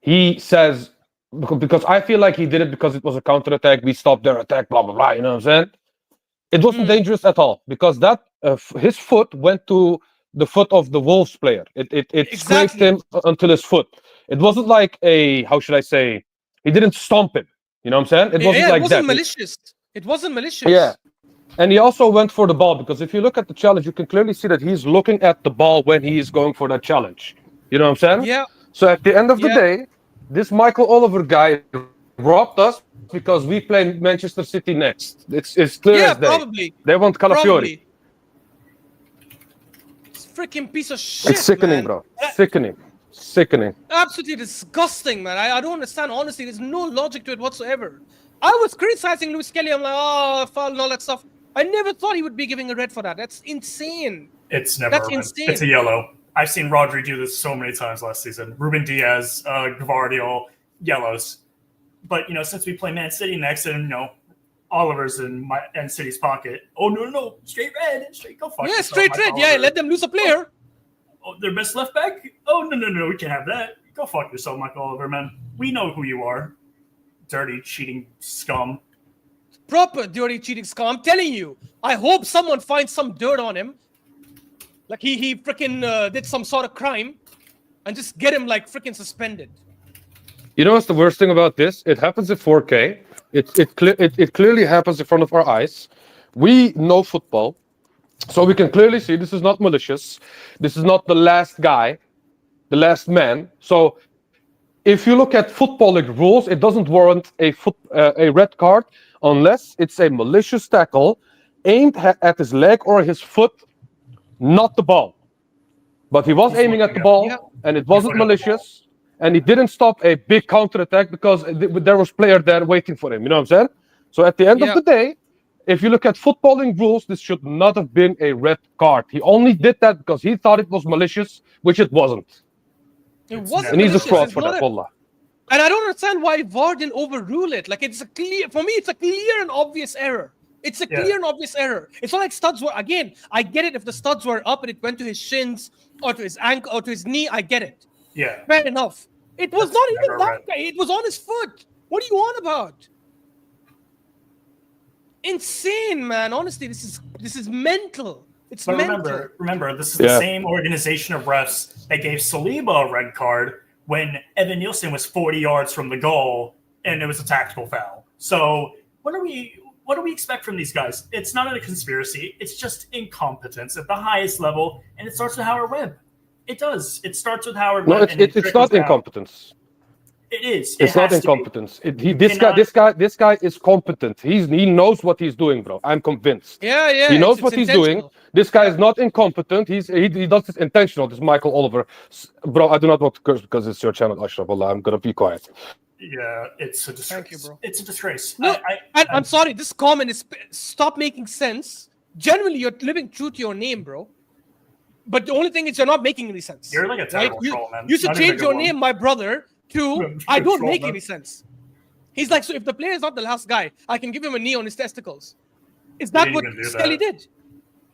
he says, because I feel like he did it because it was a counterattack, we stopped their attack, blah, blah, blah, you know what I'm saying? It wasn't dangerous at all because that his foot went to the foot of the Wolves player. It scraped him until his foot. It wasn't like how should I say, he didn't stomp him. You know what I'm saying? It wasn't Yeah, it like wasn't that. malicious. It wasn't malicious. Yeah. And he also went for the ball because if you look at the challenge, you can clearly see that he's looking at the ball when he is going for that challenge. You know what I'm saying? Yeah, So at the end of the yeah, day, this Michael Oliver guy robbed us because we play Manchester City next. It's clear as day. yeah. They want Calafiori. Probably. It's freaking piece of It's shit, sickening, man. bro. Sickening. Sickening. Absolutely disgusting, man. I don't understand. Honestly, there's no logic to it whatsoever. I was criticizing Luis Kelly. I'm like, oh, foul and all that stuff. I never thought he would be giving a red for that. That's insane. It's never That's a red. insane. It's a yellow. I've seen Rodri do this so many times last season. Ruben Diaz, Gvardiol, yellows. But, since we play Man City next and, Oliver's in City's pocket. Oh, no. Straight red. Go fuck yourself, straight Mike red. Oliver. Yeah, let them lose a player. Oh, their best left back? Oh, no. We can't have that. Go fuck yourself, Mike Oliver, man. We know who you are. Dirty, cheating scum. Proper dirty cheating scum. I'm telling you. I hope someone finds some dirt on him. Like he freaking did some sort of crime. And just get him like freaking suspended. You know what's the worst thing about this? It happens in 4K. It clearly happens in front of our eyes. We know football. So we can clearly see this is not malicious. This is not the last guy, the last man. So if you look at footballing rules, it doesn't warrant a red card unless it's a malicious tackle aimed at his leg or his foot, not the ball. But he was aiming at the ball, and it wasn't malicious, and he didn't stop a big counterattack because there was player there waiting for him. You know what I'm saying? So at the end of the day, if you look at footballing rules, this should not have been a red card. He only did that because he thought it was malicious, which it wasn't. It wasn't And he's a malicious. fraud It's for not that, wallah. And I don't understand why VAR didn't overrule it. Like for me, it's a clear and obvious error. It's a clear and obvious error. It's not like studs were, again, I get it if the studs were up and it went to his shins or to his ankle or to his knee, I get it. Yeah. Fair enough. It was not even that guy. It was on his foot. What are you on about? Insane, man. Honestly, this is mental. It's mental. Remember, this is the same organization of refs that gave Saliba a red card when Evan Nielsen was 40 yards from the goal and it was a tactical foul. So what do we expect from these guys? It's not a conspiracy. It's just incompetence at the highest level, and it starts with Howard Webb. It does. It starts with Howard Webb. No, it's not incompetence. It is. It's not incompetence. This guy is competent. He knows what he's doing, bro. I'm convinced. Yeah. He knows what he's doing. This guy is not incompetent. He does this intentional. This Michael Oliver, bro. I do not want to curse because it's your channel, Ashraf. Allah, I'm gonna be quiet. Yeah, it's a disgrace. Thank you, bro. It's a disgrace. No, I'm sorry. This comment is stop making sense. Generally, you're living true to your name, bro. But the only thing is you're not making any sense. You're like a terrible troll, man. You should change your name, my brother, to I don't make any sense. He's like, so if the player is not the last guy, I can give him a knee on his testicles. Is that what Skelly did?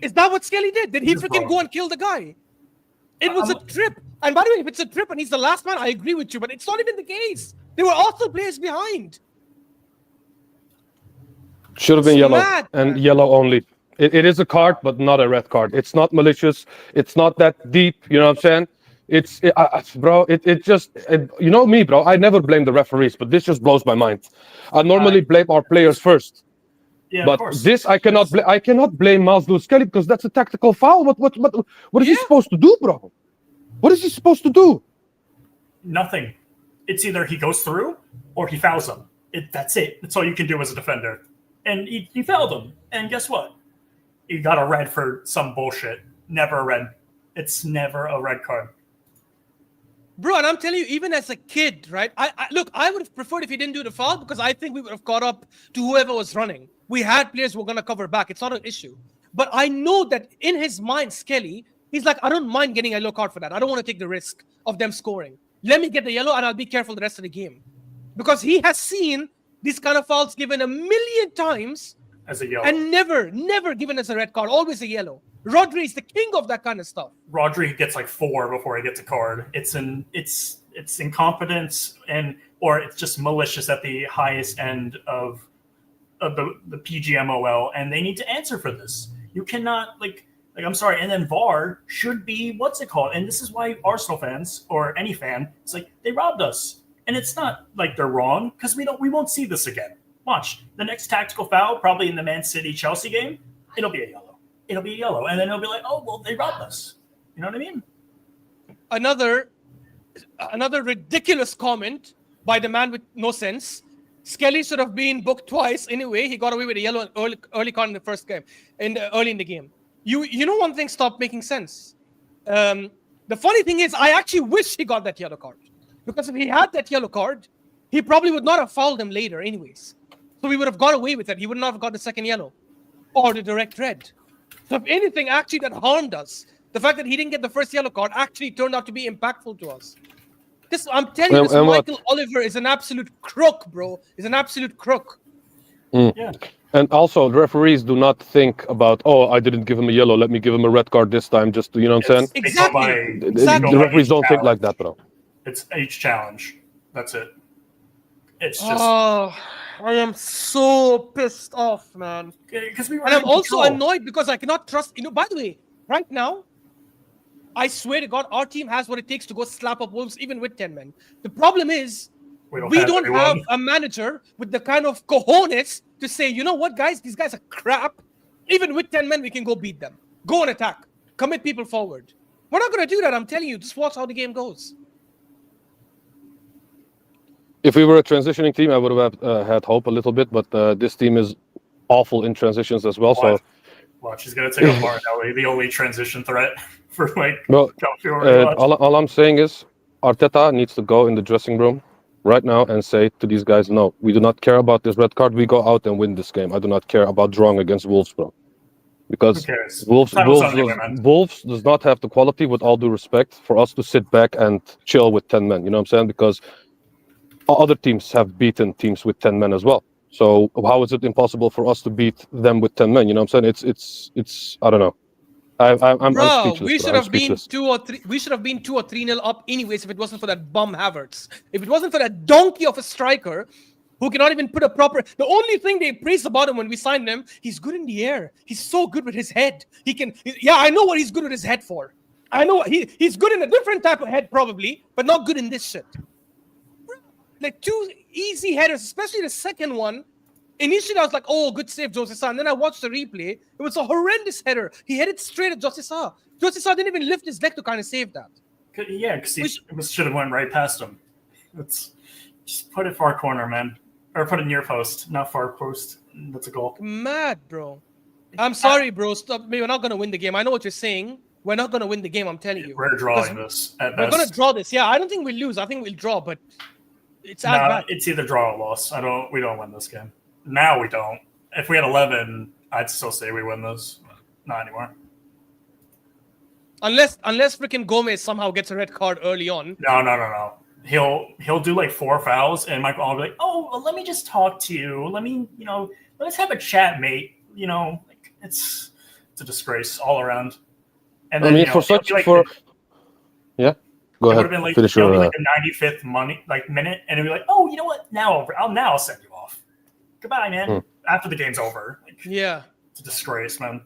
Is that what Skelly did? Did he freaking go and kill the guy? It was a trip. And by the way, if it's a trip and he's the last man, I agree with you. But it's not even the case. There were also players behind. Should have been yellow and yellow only. It is a card, but not a red card. It's not malicious. It's not that deep. You know what I'm saying? Bro. You know me, bro. I never blame the referees, but this just blows my mind. I normally blame our players first. Yeah, but this I cannot blame Miles Lewis Kelly because that's a tactical foul. What is he supposed to do, bro? What is he supposed to do? Nothing. It's either he goes through or he fouls him. That's it. That's all you can do as a defender. And he fouled him. And guess what? He got a red for some bullshit. Never a red. It's never a red card. Bro, and I'm telling you, even as a kid, right? I would have preferred if he didn't do the foul because I think we would have caught up to whoever was running. We had players who were going to cover back. It's not an issue. But I know that in his mind, Skelly, he's like, I don't mind getting a yellow card for that. I don't want to take the risk of them scoring. Let me get the yellow and I'll be careful the rest of the game. Because he has seen these kind of fouls given 1,000,000 times as a yellow. And never given as a red card. Always a yellow. Rodri is the king of that kind of stuff. Rodri gets like 4 before he gets a card. It's incompetence or it's just malicious at the highest end of the PGMOL, and they need to answer for this. You cannot like I'm sorry. And then VAR should be what's it called? And this is why Arsenal fans or any fan, it's like they robbed us. And it's not like they're wrong because we won't see this again. Watch the next tactical foul, probably in the Man City Chelsea game. It'll be a yellow. It'll be a yellow, and then it'll be like, oh well, they robbed us. You know what I mean? Another ridiculous comment by the man with no sense. Skelly should have been booked twice anyway. He got away with a yellow early card in the first game, early in the game. You know one thing stopped making sense. The funny thing is, I actually wish he got that yellow card, because if he had that yellow card, he probably would not have fouled him later anyways. So we would have got away with it. He would not have got the second yellow or the direct red. So if anything, actually, that harmed us. The fact that he didn't get the first yellow card actually turned out to be impactful to us. I'm telling you, this Michael Oliver is an absolute crook, bro. He's an absolute crook. Yeah. And also, the referees do not think about, oh, I didn't give him a yellow, let me give him a red card this time, just to, you know what I'm saying? Exactly. The referees don't think like that, bro. It's each challenge. That's it. It's just. Oh, I am so pissed off, man. Because we were. And I'm also annoyed because I cannot trust. By the way, right now, I swear to God, our team has what it takes to go slap up Wolves, even with 10 men. The problem is, we don't have a manager with the kind of cojones to say, you know what, guys, these guys are crap. Even with 10 men, we can go beat them. Go and attack. Commit people forward. We're not going to do that, I'm telling you. Just watch how the game goes. If we were a transitioning team, I would have had hope a little bit, but this team is awful in transitions as well. So, watch, he's going to take out Martinelli, the only transition threat for all I'm saying is, Arteta needs to go in the dressing room right now and say to these guys, no, we do not care about this red card. We go out and win this game. I do not care about drawing against Wolves, bro. Because Wolves does not have the quality, with all due respect, for us to sit back and chill with 10 men. You know what I'm saying? Because other teams have beaten teams with 10 men as well. So how is it impossible for us to beat them with 10 men? You know what I'm saying? It's I don't know. I'm speechless. We should have been 2 or 3. We should have been 2 or 3-0 up anyways if it wasn't for that bum Havertz. If it wasn't for that donkey of a striker who cannot even put a proper. The only thing they praised about him when we signed him, he's good in the air. He's so good with his head. He can. Yeah, I know what he's good with his head for. I know he's good in a different type of head probably, but not good in this shit. Like 2 easy headers, especially the second one. Initially, I was like, oh, good save, Jose Sa. And then I watched the replay. It was a horrendous header. He headed straight at Jose Sa. Jose Sa didn't even lift his leg to kind of save that. Yeah, because he should have went right past him. Just put it far corner, man. Or put it near post, not far post. That's a goal. Mad, bro. I'm sorry, bro. Stop. We're not going to win the game. I know what you're saying. We're not going to win the game, I'm telling you. We're drawing this at best. We're going to draw this. Yeah, I don't think we'll lose. I think we'll draw, but it's bad. It's either draw or loss. We don't win this game. Now we don't. If we had 11, I'd still say we win this. Not anymore. Unless freaking Gomez somehow gets a red card early on. No. He'll do like 4 fouls, and Michael will be like, "Oh, well, let me just talk to you. Let's have a chat, mate." Like it's a disgrace all around. And then, yeah. Go ahead. It would have been like, the 95th minute, and it'd be like, "Oh, you know what? I'll send you off. Goodbye, man." After the game's over. Yeah. It's a disgrace, man.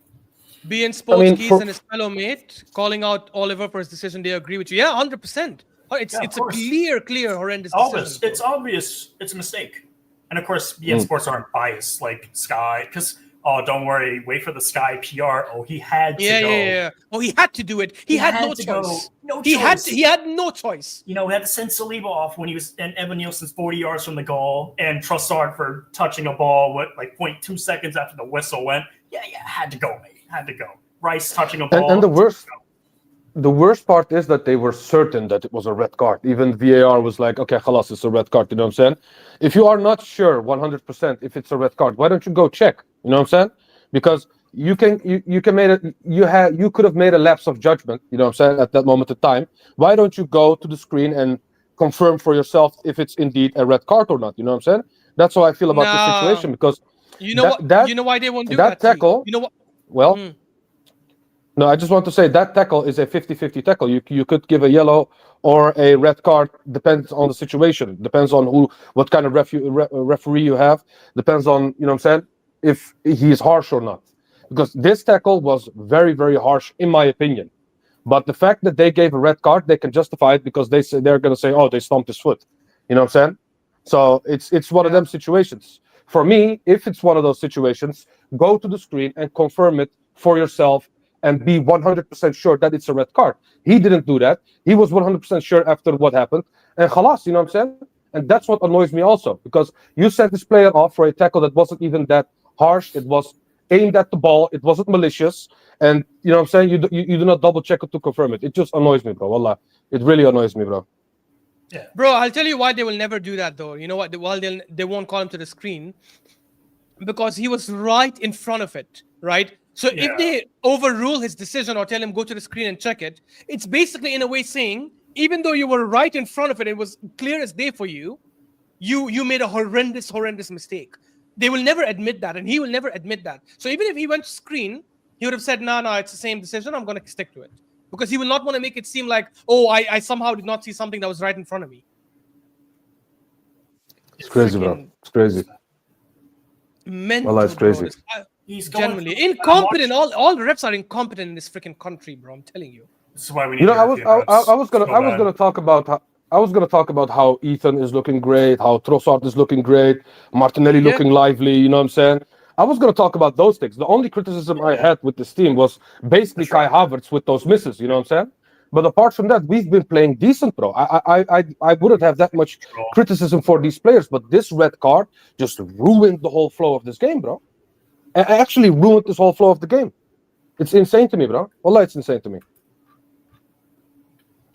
Being sports keys and his fellow mate calling out Oliver for his decision. They agree with you. Yeah, 100%. It's a clear horrendous decision. It's obvious. It's a mistake. And of course, BN Sports aren't biased like Sky, because don't worry, wait for the Sky PR. Oh, he had to go. Yeah. Oh, he had to do it. He had no choice. He had no choice. We had to send Saliba off when he was in Evan Nielsen's 40 yards from the goal, and Trossard for touching a ball with like 0.2 seconds after the whistle went. Yeah, had to go, mate. Had to go. Rice touching a ball. And the worst part is that they were certain that it was a red card. Even VAR was like, okay, khalas, it's a red card. You know what I'm saying? If you are not sure 100% if it's a red card, why don't you go check? You know what I'm saying? Because you could have made a lapse of judgment, you know what I'm saying, at that moment of time. Why don't you go to the screen and confirm for yourself if it's indeed a red card or not? You know what I'm saying? That's how I feel about this situation, because you know why they won't do that tackle. You know what? Well, no, I just want to say that tackle is a 50-50 tackle. You could give a yellow or a red card, depends on the situation, depends on what kind of referee you have, depends on, you know what I'm saying, if he is harsh or not. Because this tackle was very, very harsh, in my opinion. But the fact that they gave a red card, they can justify it because they're going to say, oh, they stomped his foot. You know what I'm saying? So it's one of them situations. For me, if it's one of those situations, go to the screen and confirm it for yourself and be 100% sure that it's a red card. He didn't do that. He was 100% sure after what happened. And khalas, you know what I'm saying? And that's what annoys me also, because you sent this player off for a tackle that wasn't even that harsh. It was aimed at the ball. It wasn't malicious. And you know what I'm saying? You do not double check it to confirm it. It just annoys me, bro. Wallah. It really annoys me, bro. Yeah. Bro, I'll tell you why they will never do that though. You know what? Well, they won't call him to the screen because he was right in front of it, right? So Yeah. if they overrule his decision or tell him go to the screen and check it, it's basically in a way saying, even though you were right in front of it, it was clear as day for you, you made a horrendous mistake. They will never admit that, and he will never admit that. So even if he went to screen, he would have said, no, it's the same decision. I'm going to stick to it. Because he will not want to make it seem like, oh, I somehow did not see something that was right in front of me. It's crazy, bro. It's crazy. Mental, Wallah, it's crazy. Bro. He's going Generally through- incompetent. All the refs are incompetent in this freaking country, bro. I'm telling you. This is why we need You know, I was European refs so gonna bad. talk about how Ethan is looking great, how Trossard is looking great, Martinelli Yeah. looking lively. You know what I'm saying? I was gonna talk about those things. The only criticism I had with this team was basically Kai Havertz with those misses. You know what I'm saying? But apart from that, we've been playing decent, bro. I wouldn't have that much criticism for these players, but this red card just ruined the whole flow of this game, bro. Actually ruined this whole flow of the game. It's insane to me, bro. Wallah, it's insane to me.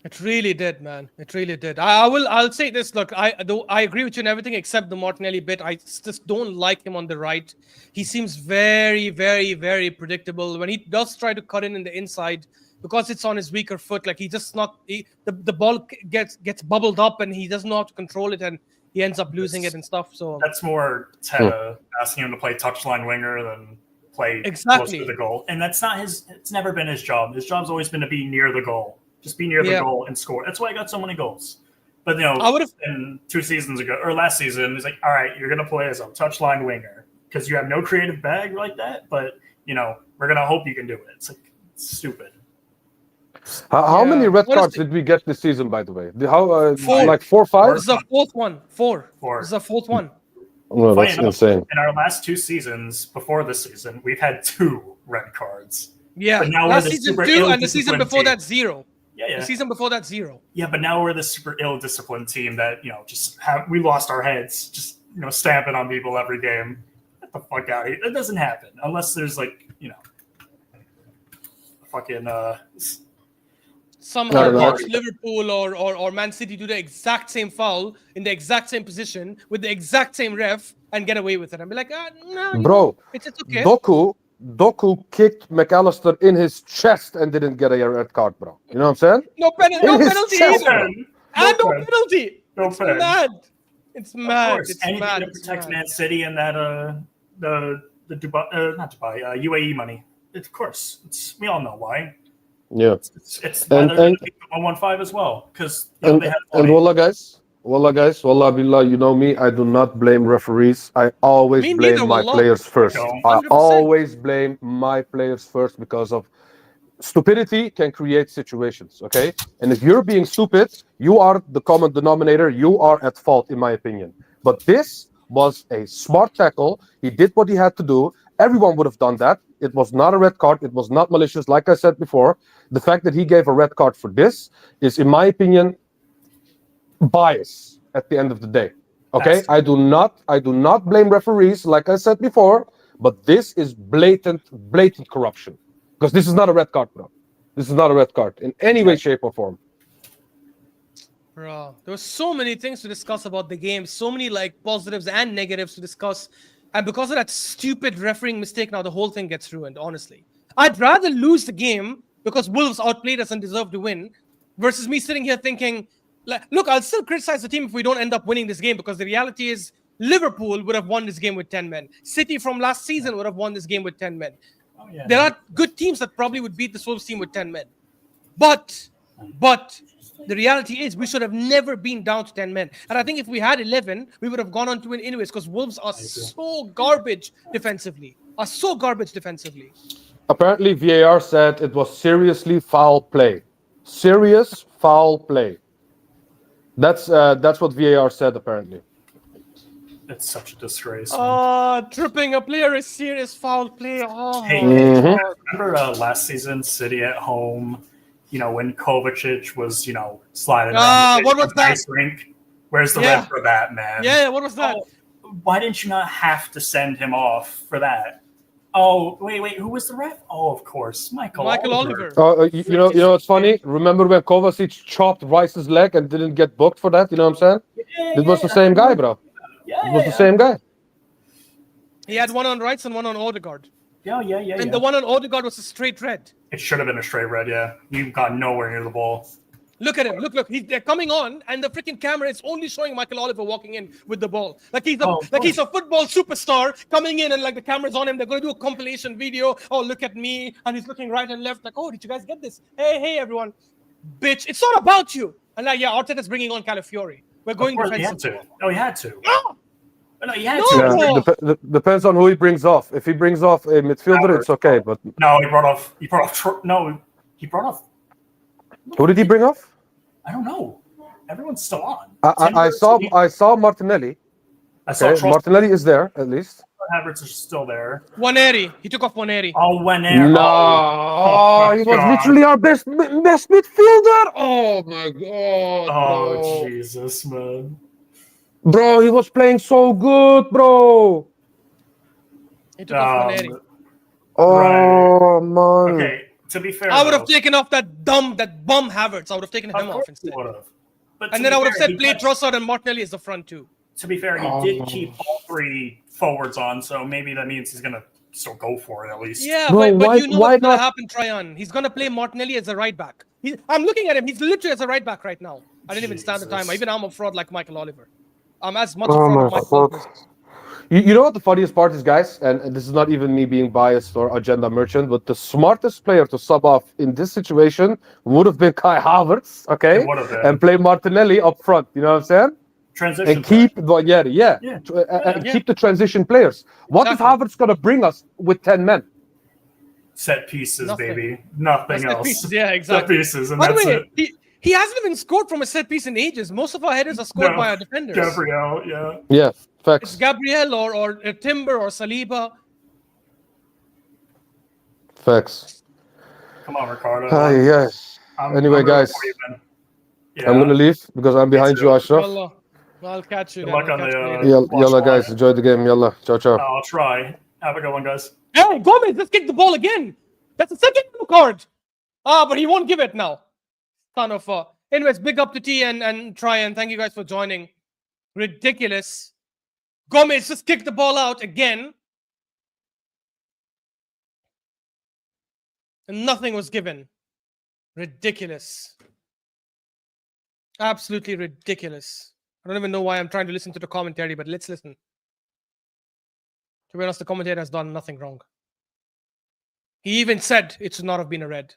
It really did, man. It really did. I'll say this. Look, I agree with you in everything except the Martinelli bit. I just don't like him on the right. He seems very, very, very predictable. When he does try to cut in the inside, because it's on his weaker foot, like the ball gets bubbled up and he doesn't know how to control it, and he ends up losing it and stuff. So That's more Teta asking him to play touchline winger than play Exactly. close to the goal. And that's not his. It's never been his job. His job's always been to be near the goal. Just be near the Yeah. goal and score. That's why he got so many goals. But you know, I would've- in 2 seasons ago or last season, he's like, all right, you're gonna play as a touchline winger because you have no creative bag like that. But you know, we're gonna hope you can do it. It's like it's stupid. How Yeah. many red What is cards the- did we get this season, by the way? Four. Like 4 or 5? this is the fourth one. Four. Four. This is the fourth one. No, Funny that's enough, insane. In our last 2 seasons before this season, we've had 2 red cards. Yeah. But now we're Last the season super 2 and the season ill-disciplined before team. that 0. Yeah. The season before that 0. Yeah, but now we're the super ill-disciplined team that we lost our heads, just stamping on people every game. Get the fuck out of here! That doesn't happen unless there's fucking Somehow No, no, watch no. Liverpool or Man City do the exact same foul in the exact same position with the exact same ref and get away with it. And be like, no, Bro, it's okay. Doku kicked McAllister in his chest and didn't get a red card, bro. You know what I'm saying? No penalty in his either. chest, no bro. pen, And no pen. penalty. No It's pen. mad. It's Of mad. course, It's anything mad. to It's protect mad. Man City and that the Dubai not Dubai UAE money. Of course, we all know why. Yeah. It's why And- they're going and- to pick the 115 as well because And, they have and money. wallah guys, wallah billah, you know me, I do not blame referees. I always Me blame neither, my wallah. players first. No. I 100%. always blame my players first because of stupidity can create situations, okay? And if you're being stupid, you are the common denominator. You are at fault, in my opinion. But this was a smart tackle. He did what he had to do. Everyone would have done that. It was not a red card. It was not malicious. Like I said before, the fact that he gave a red card for this is, in my opinion, bias at the end of the day. Okay, I do not blame referees, like I said before, but this is blatant corruption. Because this is not a red card, bro. This is not a red card in any way, shape, or form. Bro, there were so many things to discuss about the game, so many positives and negatives to discuss. And because of that stupid refereeing mistake, now the whole thing gets ruined, honestly. I'd rather lose the game because Wolves outplayed us and deserved to win versus me sitting here thinking, look, I'll still criticize the team if we don't end up winning this game because the reality is Liverpool would have won this game with 10 men. City from last season would have won this game with 10 men. Oh, yeah. There are good teams that probably would beat the Wolves team with 10 men. But the reality is we should have never been down to 10 men. And I think if we had 11, we would have gone on to win anyways because Wolves are so garbage defensively. Apparently, VAR said it was seriously foul play. Serious foul play. That's what VAR said apparently. It's such a disgrace. Tripping a player is serious foul play. Oh, Hey, Mhm. remember last season, City at home, when Kovacic was, sliding around what was the that? ice rink? Where's the Yeah. red for that, man? Yeah, what was that? Oh, why didn't you not have to send him off for that? Oh, wait, who was the ref? Oh, of course, Michael Oliver. You know what's funny? Remember when Kovacic chopped Rice's leg and didn't get booked for that? You know what I'm saying? Yeah, It was the same guy, bro. It was the same guy. He had one on Rice and one on Odegaard. Yeah. And the one on Odegaard was a straight red. It should have been a straight red, yeah. You got nowhere near the ball. Look at him. Look. They're coming on, and the freaking camera is only showing Michael Oliver walking in with the ball. Like he's a football superstar coming in, and like the camera's on him. They're going to do a compilation video. Oh, look at me. And he's looking right and left. Like, oh, did you guys get this? Hey, everyone. Bitch, it's not about you. And like, yeah, Arteta's bringing on Calafiori. We're going defensive. He had to. No, he had No! to. Yeah, depends on who he brings off. If he brings off a midfielder, it's okay. But no, he brought off. Who did he bring off? I don't know. Everyone's still on. I saw Martinelli. Martinelli is there at least. Havertz is still there. Waneri. He took off Waneri. Oh, Waneri. No, he was literally our best midfielder. Oh my god. Oh, bro. Jesus, man. Bro, he was playing so good, bro. He took off Waneri. Oh man. Okay, to be fair, I would have taken off that bum Havertz. I would have taken him off instead. And then I would have said play Trossard and Martinelli as the front two. To be fair, he did keep all three forwards on, so maybe that means he's gonna still go for it at least. Yeah, bro, but you know what's gonna happen, Tryon. He's gonna play Martinelli as a right back. I'm looking at him. He's literally as a right back right now. I didn't even stand the time. Even I'm a fraud like Michael Oliver. I'm as much a fraud as Michael Oliver. You know what the funniest part is, guys? And this is not even me being biased or agenda merchant, but the smartest player to sub off in this situation would have been Kai Havertz, okay? And play Martinelli up front. You know what I'm saying? Transition and keep Waneri, and keep the transition players. What is Havertz gonna bring us with 10 men? Set pieces, baby. Nothing else. Pieces. Yeah, exactly. Set pieces, and by the that's way, it. He hasn't even scored from a set piece in ages. Most of our headers are scored by our defenders. Gabriel, yeah. Yeah, facts. It's Gabriel or Timber or Saliba. Facts. Come on, Ricardo. Yes. Anyway, guys, I'm gonna leave because I'm behind you, Ashraf. I'll catch you. Good luck on the Yalla, guys, enjoy the game. Yalla, ciao, ciao. I'll try. Have a good one, guys. Hey, Gomez, let's kick the ball again. That's the second card. But he won't give it now. Son of a. Anyways, big up to T and Tryon. Thank you guys for joining. Ridiculous. Gomez just kicked the ball out again. And nothing was given. Ridiculous. Absolutely ridiculous. I don't even know why I'm trying to listen to the commentary, but let's listen. To be honest, the commentator has done nothing wrong. He even said it should not have been a red.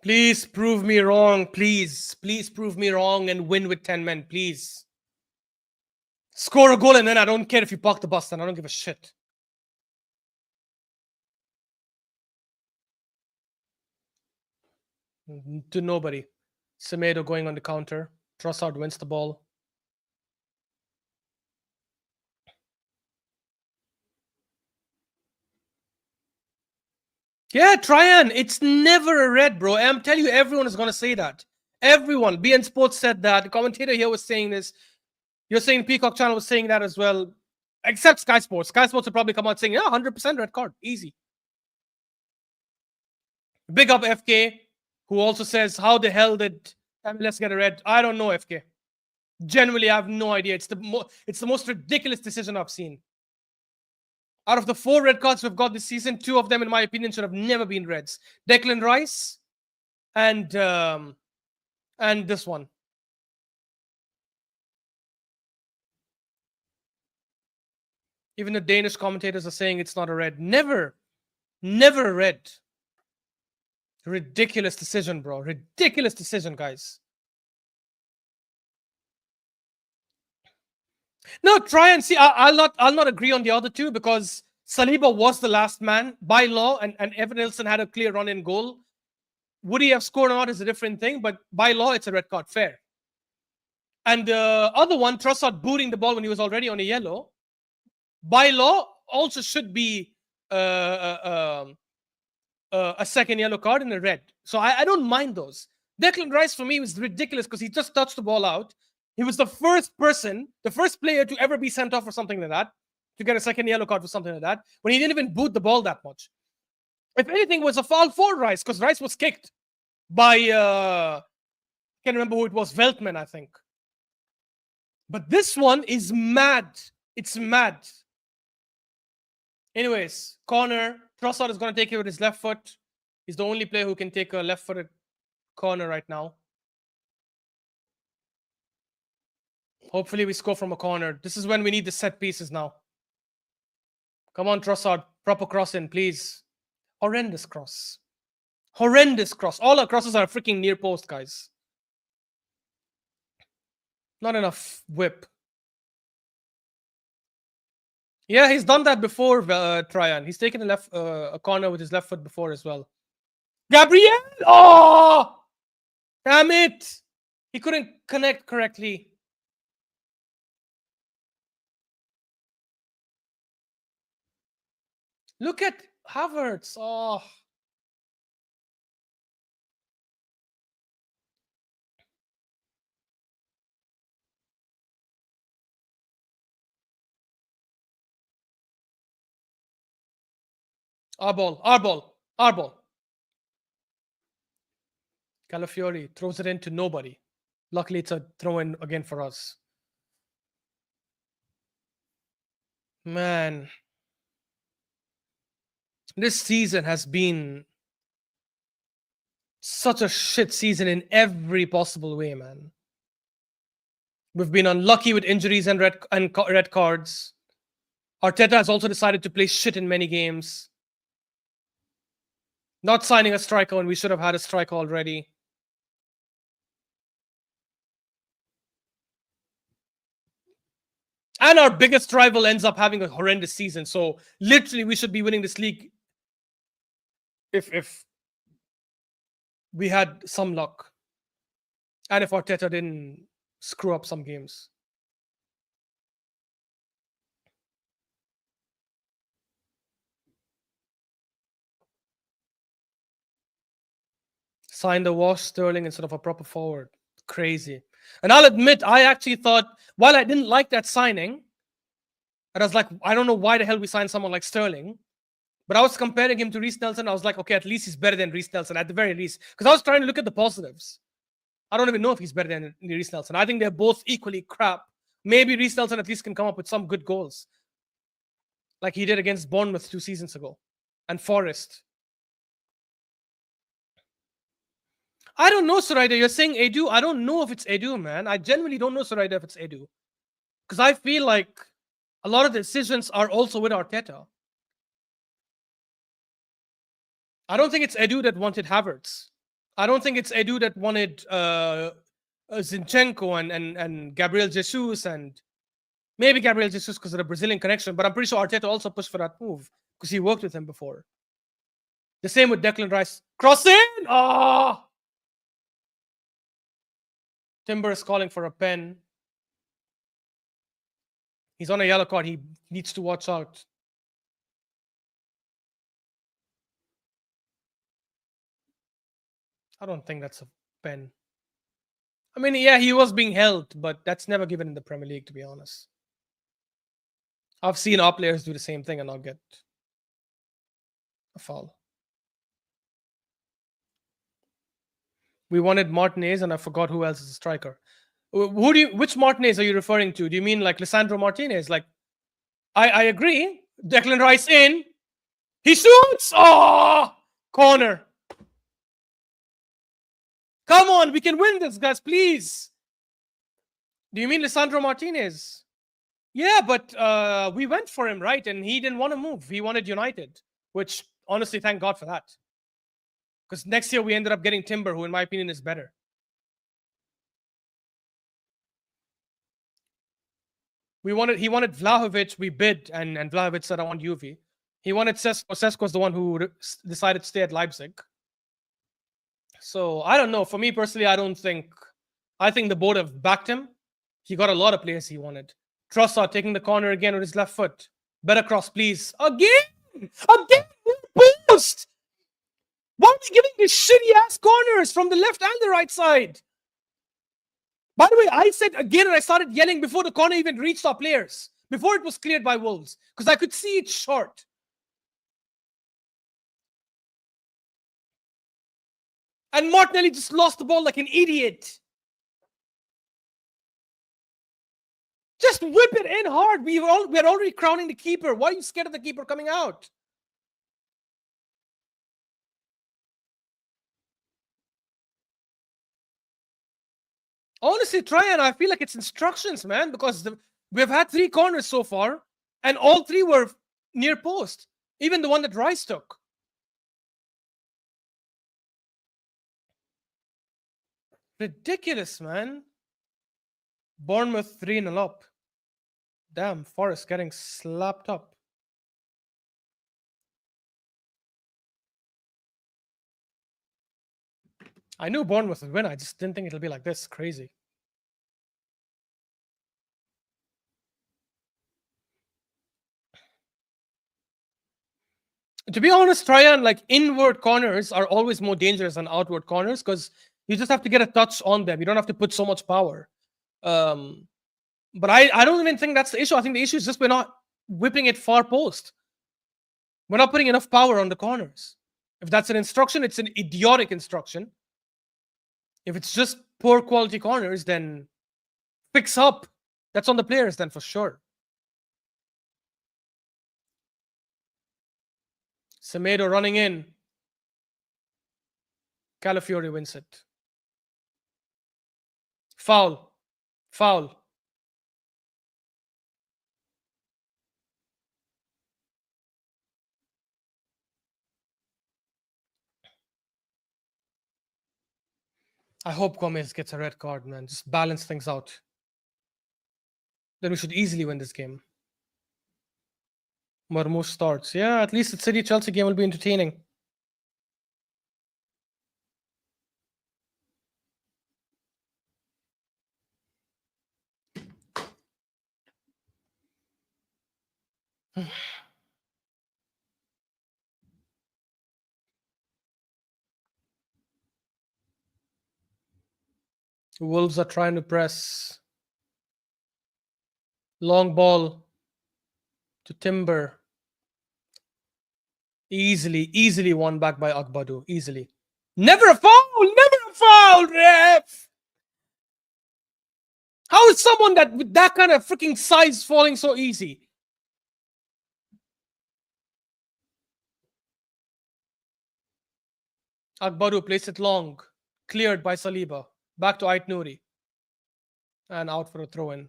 Please prove me wrong, please. Please prove me wrong and win with 10 men, please. Score a goal and then I don't care if you park the bus, and I don't give a shit. To nobody. Semedo going on the counter. Trossard wins the ball. Yeah, Tryon, it's never a red, bro. I'm telling you, everyone is going to say that. Everyone. BN Sports said that. The commentator here was saying this. You're saying Peacock Channel was saying that as well. Except Sky Sports. Sky Sports will probably come out saying, yeah, 100% red card. Easy. Big up FK, who also says, how the hell did MLS get a red? I don't know, FK. Genuinely, I have no idea. It's the most ridiculous decision I've seen. Out of the 4 red cards we've got this season, 2 of them, in my opinion, should have never been reds. Declan Rice and this one. Even the Danish commentators are saying it's not a red. Never a red. Ridiculous decision, bro. Ridiculous decision, guys. No, try and see. I'll not agree on the other two, because Saliba was the last man by law, and Evan Nilsson had a clear run in goal. would he have scored or not is a different thing, but by law, it's a red card, fair. And the other one, Trossard booting the ball when he was already on a yellow, by law, also should be a second yellow card and a red. So I don't mind those. Declan Rice, for me, was ridiculous because he just touched the ball out. He was the first player to ever be sent off for something like that, to get a second yellow card for something like that, when he didn't even boot the ball that much. If anything, it was a foul for Rice, because Rice was kicked by, I can't remember who it was, Veltman, I think. But this one is mad. It's mad. Anyways, corner. Trossard is going to take it with his left foot. He's the only player who can take a left-footed corner right now. Hopefully we score from a corner. This is when we need the set pieces now. Come on, Trossard. Proper cross in, please. Horrendous cross. Horrendous cross. All our crosses are freaking near post, guys. Not enough whip. Yeah, he's done that before, Tryon. He's taken a corner with his left foot before as well. Gabriel! Oh! Damn it! He couldn't connect correctly. Look at Havertz. Oh. Our ball. Calafiori throws it into nobody. Luckily, it's a throw-in again for us. Man. This season has been such a shit season in every possible way, man. We've been unlucky with injuries and red cards. Arteta has also decided to play shit in many games. Not signing a striker when we should have had a striker already. And our biggest rival ends up having a horrendous season. So literally we should be winning this league if we had some luck. And if Arteta didn't screw up some games. Signed a Wash Sterling instead of a proper forward. Crazy. And I'll admit, I actually thought, while I didn't like that signing, and I was like, I don't know why the hell we signed someone like Sterling. But I was comparing him to Reece Nelson. I was like, okay, at least he's better than Reece Nelson, at the very least. Because I was trying to look at the positives. I don't even know if he's better than Reece Nelson. I think they're both equally crap. Maybe Reece Nelson at least can come up with some good goals. Like he did against Bournemouth 2 seasons ago. And Forest. I don't know, Suraida. You're saying Edu. I don't know if it's Edu, man. I genuinely don't know, Suraida, if it's Edu. Because I feel like a lot of the decisions are also with Arteta. I don't think it's Edu that wanted Havertz. I don't think it's Edu that wanted Zinchenko and Gabriel Jesus, and maybe Gabriel Jesus because of the Brazilian connection. But I'm pretty sure Arteta also pushed for that move because he worked with him before. The same with Declan Rice. Cross in! Oh! Timber is calling for a pen. He's on a yellow card. He needs to watch out. I don't think that's a pen. I mean, yeah, he was being held, but that's never given in the Premier League, to be honest. I've seen our players do the same thing and not get a foul. We wanted Martinez, and I forgot who else is a striker. Which Martinez are you referring to? Do you mean like Lisandro Martinez? Like, I agree. Declan Rice in. He shoots! Oh! Corner. Come on, we can win this, guys, please. Do you mean Lisandro Martinez? Yeah, but we went for him, right? And he didn't want to move. He wanted United, which, honestly, thank God for that. Because next year we ended up getting Timber, who in my opinion is better. He wanted Vlahovic, we bid, and Vlahovic said, I want Juve. He wanted Sesko. Sesko was the one who decided to stay at Leipzig. So I don't know. For me personally, I think the board have backed him. He got a lot of players he wanted. Trossard taking the corner again with his left foot. Better cross, please. Again! Post! Why are we giving these shitty ass corners from the left and the right side? By the way, I said again and I started yelling before the corner even reached our players. Before it was cleared by Wolves. Because I could see it short. And Martinelli just lost the ball like an idiot. Just whip it in hard. We're already crowning the keeper. Why are you scared of the keeper coming out? Honestly, Tryon, I feel like it's instructions, man, because we've had 3 corners so far, and all 3 were near post. Even the one that Rice took. Ridiculous, man. Bournemouth 3-0 up. Damn, Forest getting slapped up. I knew Bournemouth would win. I just didn't think it'll be like this. Crazy. To be honest, Tryon, like inward corners are always more dangerous than outward corners because you just have to get a touch on them. You don't have to put so much power. But I don't even think that's the issue. I think the issue is just we're not whipping it far post. We're not putting enough power on the corners. If that's an instruction, it's an idiotic instruction. If it's just poor quality corners, then fix up. That's on the players then for sure. Semedo running in. Calafiori wins it. Foul. Foul. I hope Gomez gets a red card, man. Just balance things out. Then we should easily win this game. Marmoush starts. Yeah, at least the City-Chelsea game will be entertaining. Wolves are trying to press. Long ball to Timber. Easily won back by Agbadu. Easily. Never a foul! Never a foul, ref! How is someone that with that kind of freaking size falling so easy? Agbadu placed it long. Cleared by Saliba. Back to Ait Nouri. And out for a throw-in.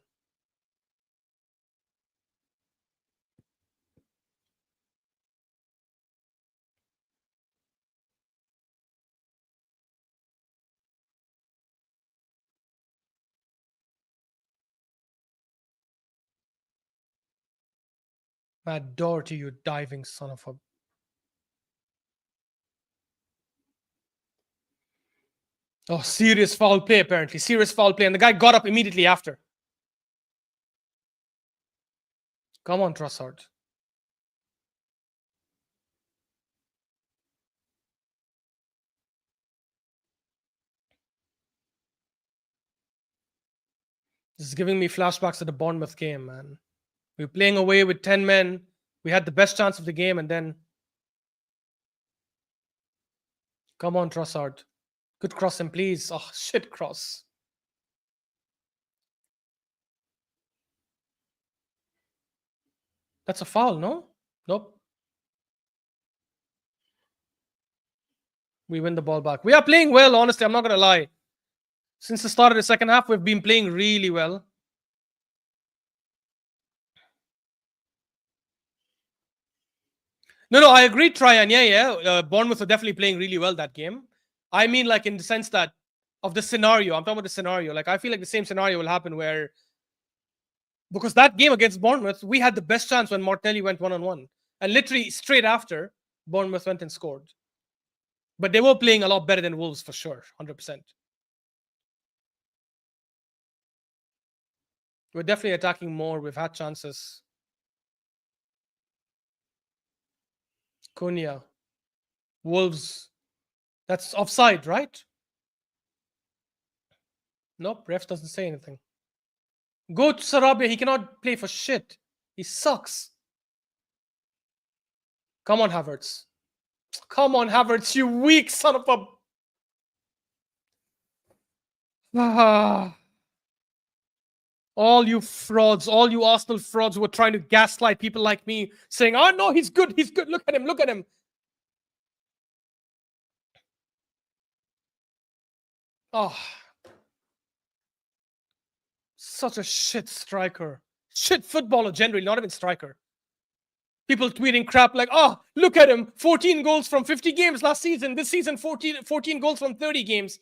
Matt Doherty, you diving son of a... Oh, serious foul play, apparently. Serious foul play. And the guy got up immediately after. Come on, Trossard. This is giving me flashbacks to the Bournemouth game, man. We were playing away with 10 men. We had the best chance of the game, and then... Come on, Trossard. Good crossing, please. Oh, shit cross. That's a foul, no? Nope. We win the ball back. We are playing well, honestly. I'm not going to lie. Since the start of the second half, we've been playing really well. No, I agree, Tryon. Yeah. Bournemouth are definitely playing really well that game. I mean, like, in the sense that of the scenario. I'm talking about the scenario. Like, I feel like the same scenario will happen where... Because that game against Bournemouth, we had the best chance when Martinelli went one-on-one. And literally, straight after, Bournemouth went and scored. But they were playing a lot better than Wolves for sure, 100%. We're definitely attacking more. We've had chances. Cunha. Wolves. That's offside, right? Nope, ref doesn't say anything. Go to Sarabia. He cannot play for shit. He sucks. Come on, Havertz. Come on, Havertz, you weak son of a... All you frauds, all you Arsenal frauds who were trying to gaslight people like me, saying, oh no, he's good, look at him, look at him. Oh, such a shit striker. Shit footballer generally, not even striker. People tweeting crap like, oh, look at him, 14 goals from 50 games last season. This season, 14 goals from 30 games.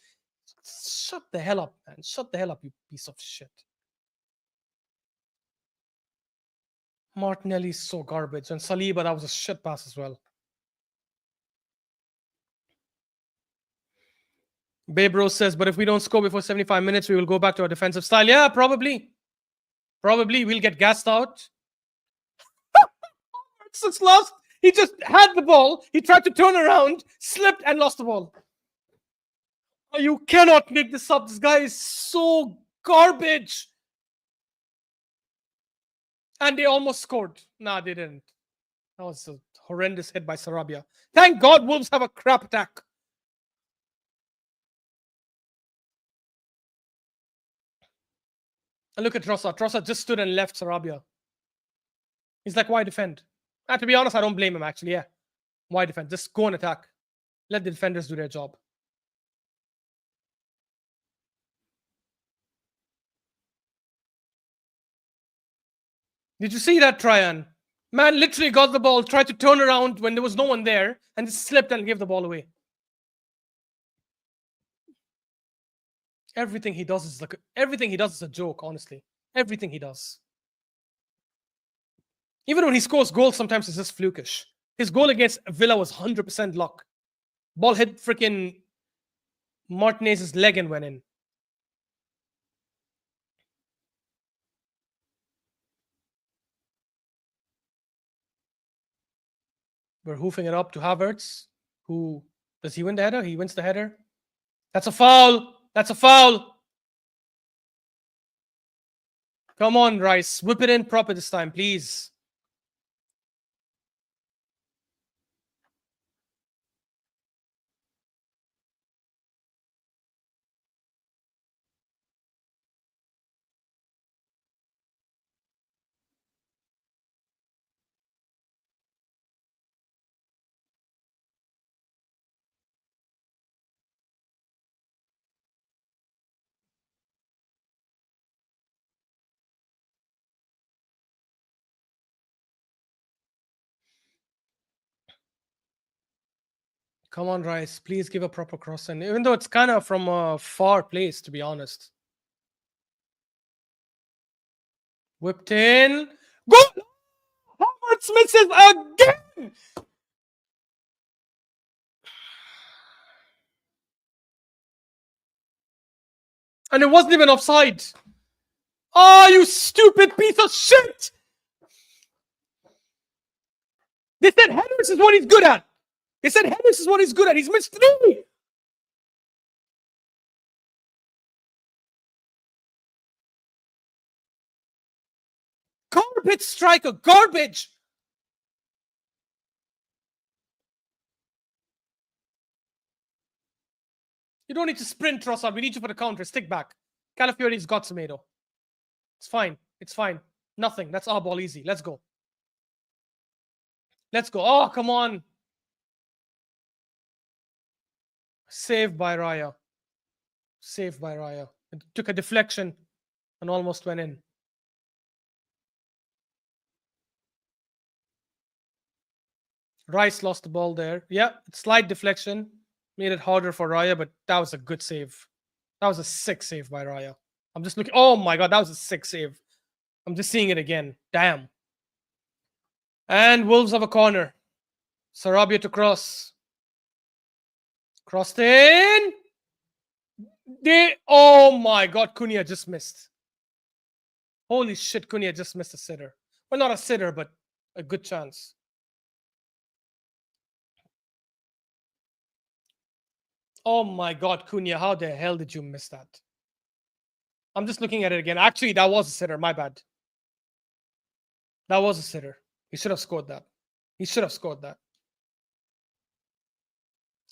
Shut the hell up, man. Shut the hell up, you piece of shit. Martinelli's so garbage. And Saliba, that was a shit pass as well. Babe Rose says, but if we don't score before 75 minutes, we will go back to our defensive style. Yeah, probably. Probably we'll get gassed out. Since last, he just had the ball. He tried to turn around, slipped, and lost the ball. You cannot make this up. This guy is so garbage. And they almost scored. Nah, they didn't. That was a horrendous hit by Sarabia. Thank God Wolves have a crap attack. And look at Trossard. Trossard just stood and left Sarabia. He's like, why defend? To be honest, I don't blame him, actually. Yeah. Why defend? Just go and attack. Let the defenders do their job. Did you see that, Tryon? Man literally got the ball, tried to turn around when there was no one there, and just slipped and gave the ball away. Everything he does is a joke, honestly. Everything he does. Even when he scores goals, sometimes it's just flukish. His goal against Villa was 100% luck. Ball hit freaking Martinez's leg and went in. We're hoofing it up to Havertz. Who does he win the header? He wins the header. That's a foul. That's a foul. Come on, Rice. Whip it in proper this time, please. Come on, Rice. Please give a proper cross. And even though it's kind of from a far place, to be honest. Whipped in. Goal! Havertz misses again! And it wasn't even offside. Oh, you stupid piece of shit! They said headers is what he's good at. They said headers is what he's good at. He's missed 3. Garbage striker. Garbage. You don't need to sprint, Trossard. We need you for the counter. Stick back. Calafiori's got tomato. It's fine. It's fine. Nothing. That's our ball easy. Let's go. Let's go. Oh, come on. Saved by Raya. Saved by Raya. It took a deflection and almost went in. Rice lost the ball there. Yeah, slight deflection. Made it harder for Raya, but that was a good save. That was a sick save by Raya. I'm just looking. Oh my God, that was a sick save. I'm just seeing it again. Damn. And Wolves have a corner. Sarabia to cross. Crossed in. Oh my God, Cunha just missed. Holy shit, Cunha just missed a sitter. Well, not a sitter, but a good chance. Oh my God, Cunha, how the hell did you miss that? I'm just looking at it again. Actually, that was a sitter. My bad. That was a sitter. He should have scored that. He should have scored that.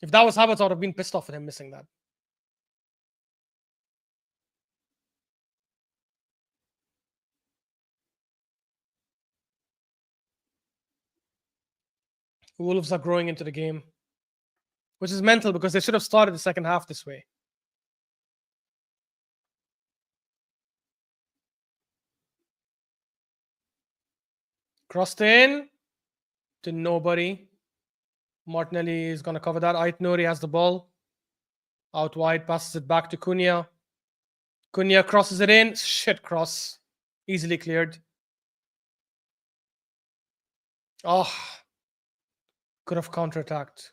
If that was Havertz, I would have been pissed off at him missing that. Wolves are growing into the game, which is mental because they should have started the second half this way. Crossed in to nobody. Martinelli is going to cover that. Ait Nouri has the ball. Out wide, passes it back to Cunha. Cunha crosses it in. Shit cross. Easily cleared. Oh. Could have counterattacked.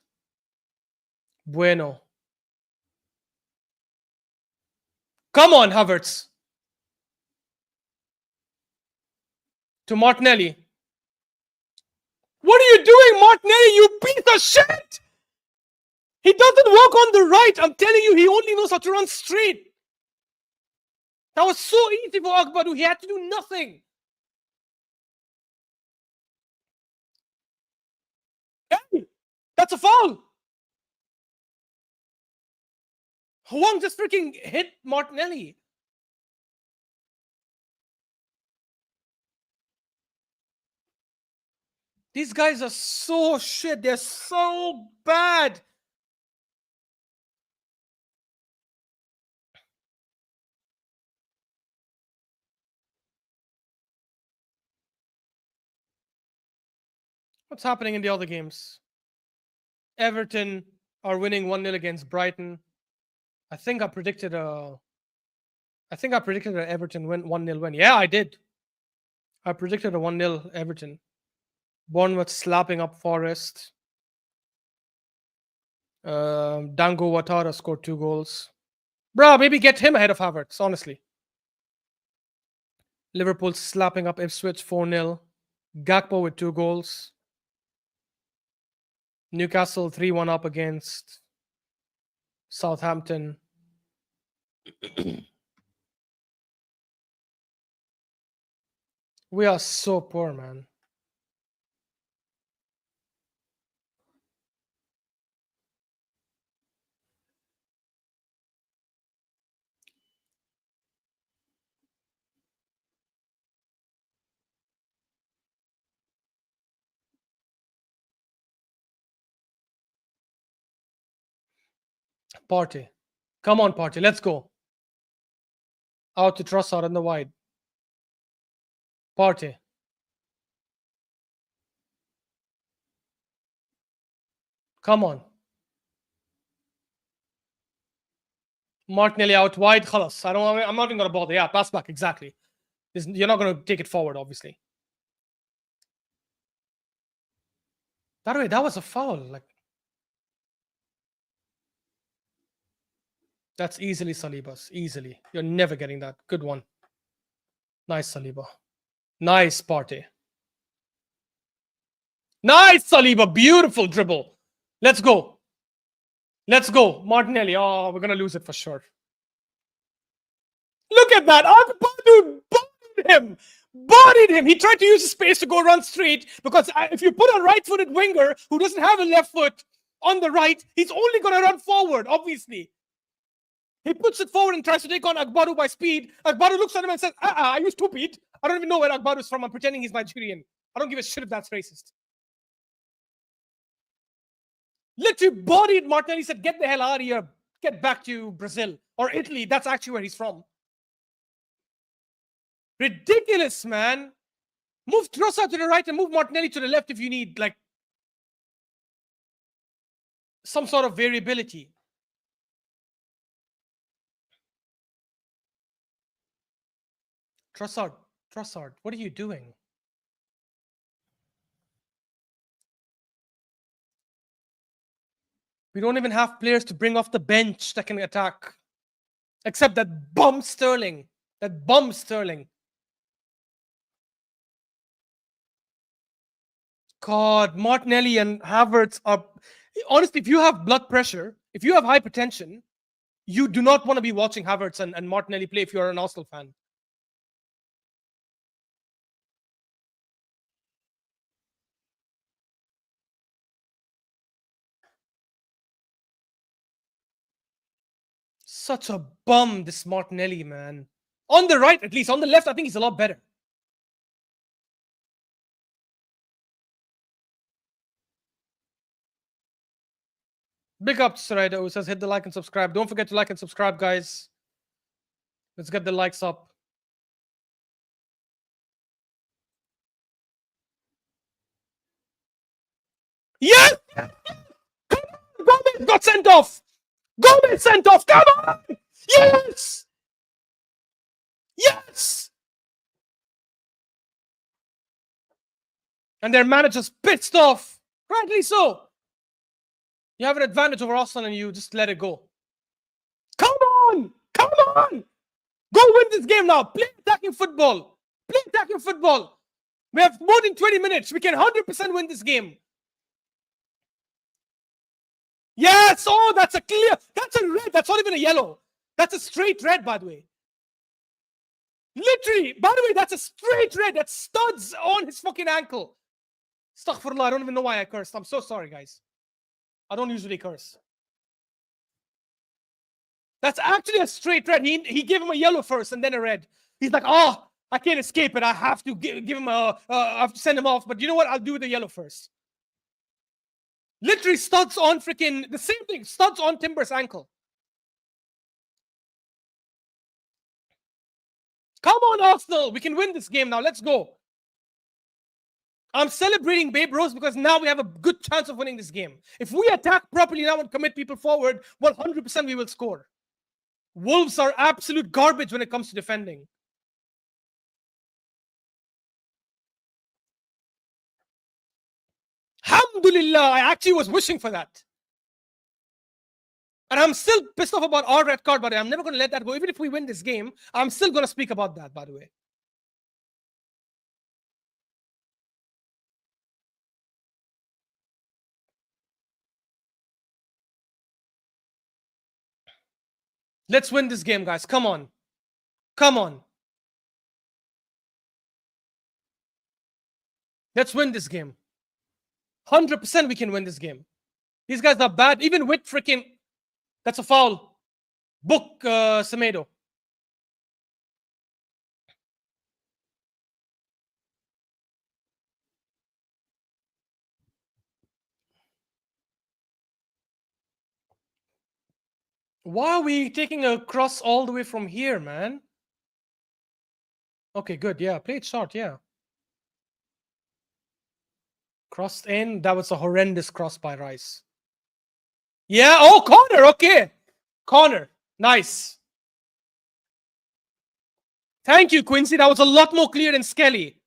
Bueno. Come on, Havertz. To Martinelli. What are you doing, Martinelli? You piece of shit! He doesn't walk on the right. I'm telling you, he only knows how to run straight. That was so easy for Agbadou. He had to do nothing. Hey, that's a foul. Huang just freaking hit Martinelli. These guys are so shit. They're so bad. What's happening in the other games? Everton are winning 1-0 against Brighton. I think I predicted an Everton win 1-0 win. Yeah, I did. I predicted a 1-0 Everton. Bournemouth slapping up Forest. Dango Ouattara scored 2 goals. Bro, maybe get him ahead of Havertz, honestly. Liverpool slapping up Ipswich 4-0. Gakpo with 2 goals. Newcastle 3-1 up against Southampton. We are so poor, man. Partey. Come on, Partey. Let's go. Out to Trossard in the wide. Partey. Come on. Martinelli out wide. Khalas. I'm not even going to bother. Yeah, pass back. Exactly. You're not going to take it forward, obviously. By the way, that was a foul. Like, that's easily Saliba's. Easily. You're never getting that. Good one. Nice, Saliba. Nice, Partey. Nice, Saliba. Beautiful dribble. Let's go. Let's go. Martinelli. Oh, we're going to lose it for sure. Look at that. Agbadou bodied him. Bodied him. He tried to use the space to go run straight because if you put a right-footed winger who doesn't have a left foot on the right, he's only going to run forward, obviously. He puts it forward and tries to take on Agbadou by speed. Agbadou looks at him and says, are you stupid? I don't even know where Agbadou is from. I'm pretending he's Nigerian. I don't give a shit if that's racist. Literally bodied Martinelli. Said, get the hell out of here. Get back to Brazil or Italy. That's actually where he's from. Ridiculous, man. Move Trossard to the right and move Martinelli to the left if you need, like, some sort of variability. Trossard, what are you doing? We don't even have players to bring off the bench that can attack. Except that bum Sterling. That bum Sterling. God, Martinelli and Havertz are... Honestly, if you have blood pressure, if you have hypertension, you do not want to be watching Havertz and Martinelli play if you're an Arsenal fan. Such a bum, this Martinelli, man. On the right, at least. On the left, I think he's a lot better. Big up to Saraido, who says hit the like and subscribe. Don't forget to like and subscribe, guys. Let's get the likes up. Yes! Gomez got sent off! Gomez sent off! Come on! Yes! Yes! And their manager's pissed off. Rightly so. You have an advantage over Arsenal and you just let it go. Come on! Come on! Go win this game now. Play attacking football. Play attacking football. We have more than 20 minutes. We can 100% win this game. Yes! Oh, that's a clear... That's a red. That's not even a yellow. That's a straight red, by the way. Literally. By the way, that's a straight red. That's studs on his fucking ankle. Astaghfirullah. I don't even know why I cursed. I'm so sorry, guys. I don't usually curse. That's actually a straight red. He gave him a yellow first and then a red. He's like, oh, I can't escape it. I have to give him a... I have to send him off. But you know what? I'll do the yellow first. Literally studs on freaking... The same thing. Studs on Timber's ankle. Come on, Arsenal. We can win this game now. Let's go. I'm celebrating Babe Rose because now we have a good chance of winning this game. If we attack properly now and commit people forward, 100% we will score. Wolves are absolute garbage when it comes to defending. Alhamdulillah, I actually was wishing for that. And I'm still pissed off about our red card, but I'm never going to let that go. Even if we win this game, I'm still going to speak about that, by the way. Let's win this game, guys. Come on. Come on. Let's win this game. 100% we can win this game. These guys are bad. Even with freaking... That's a foul. Book Semedo. Why are we taking a cross all the way from here, man? Okay, good. Yeah, play it short. Yeah. Crossed in. That was a horrendous cross by Rice. Yeah. Oh, corner. Okay. Corner. Nice. Thank you, Quincy. That was a lot more clear than Skelly.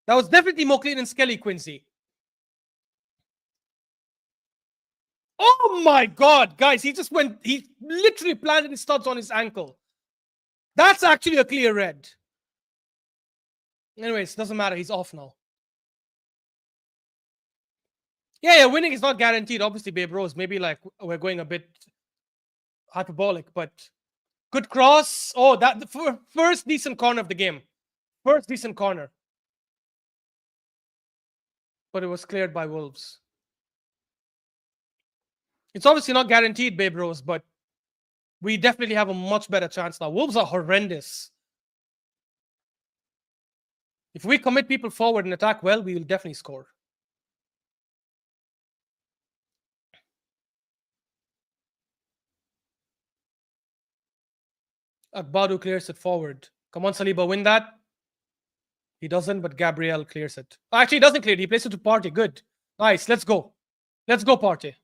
That was definitely more clear than Skelly, Quincy. Oh my God, guys. He literally planted his studs on his ankle. That's actually a clear red. Anyways, doesn't matter. He's off now. Yeah, winning is not guaranteed. Obviously, Babe Rose. Maybe like we're going a bit hyperbolic, but good cross. Oh, that the first decent corner of the game. First decent corner. But it was cleared by Wolves. It's obviously not guaranteed, Babe Rose, but we definitely have a much better chance now. Wolves are horrendous. If we commit people forward and attack well, we will definitely score. Akbadu clears it forward. Come on, Saliba, win that. He doesn't, but Gabriel clears it. Actually, he doesn't clear it. He plays it to Partey. Good. Nice. Let's go. Let's go, Partey.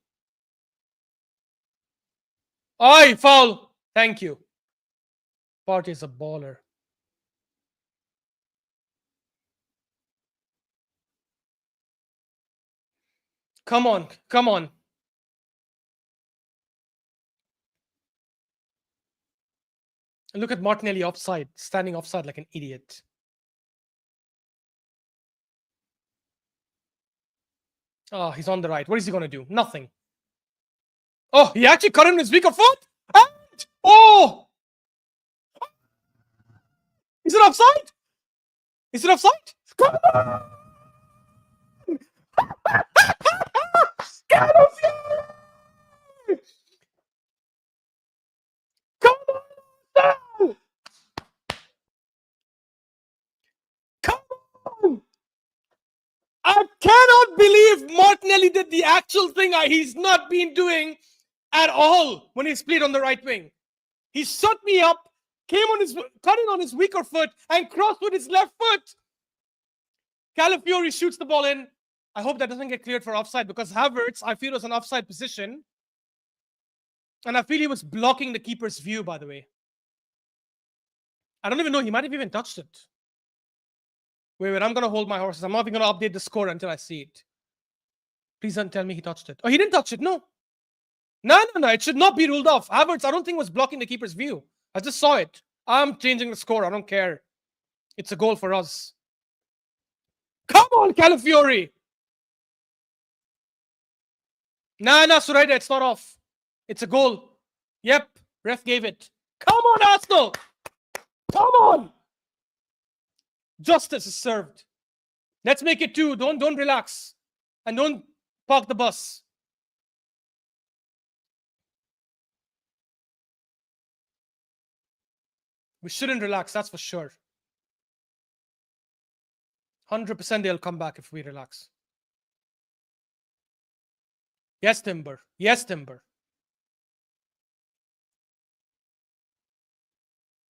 Aye, foul. Thank you. Partey is a baller. Come on. Come on. And look at Martinelli offside, standing offside like an idiot. Oh, he's on the right. What is he going to do? Nothing. Oh, he actually cut in his weaker foot. And, oh! Is it offside? Is it offside? Come on! Come on! Come on! I cannot believe Martinelli did the actual thing he's not been doing at all when he's played on the right wing. He shut me up, cut in on his weaker foot, and crossed with his left foot. Calafiori shoots the ball in. I hope that doesn't get cleared for offside because Havertz, I feel, was an offside position. And I feel he was blocking the keeper's view, by the way. I don't even know. He might have even touched it. Wait, I'm going to hold my horses. I'm not even going to update the score until I see it. Please don't tell me he touched it. Oh, he didn't touch it. No. No. It should not be ruled off. Havertz, I don't think was blocking the keeper's view. I just saw it. I'm changing the score. I don't care. It's a goal for us. Come on, Calafiori. Nah, Suraida, it's not off. It's a goal. Yep, ref gave it. Come on, Arsenal. Come on. Justice is served. Let's make it 2. Don't relax. And don't park the bus. We shouldn't relax, that's for sure. 100% they'll come back if we relax. Yes, Timber. Yes, Timber.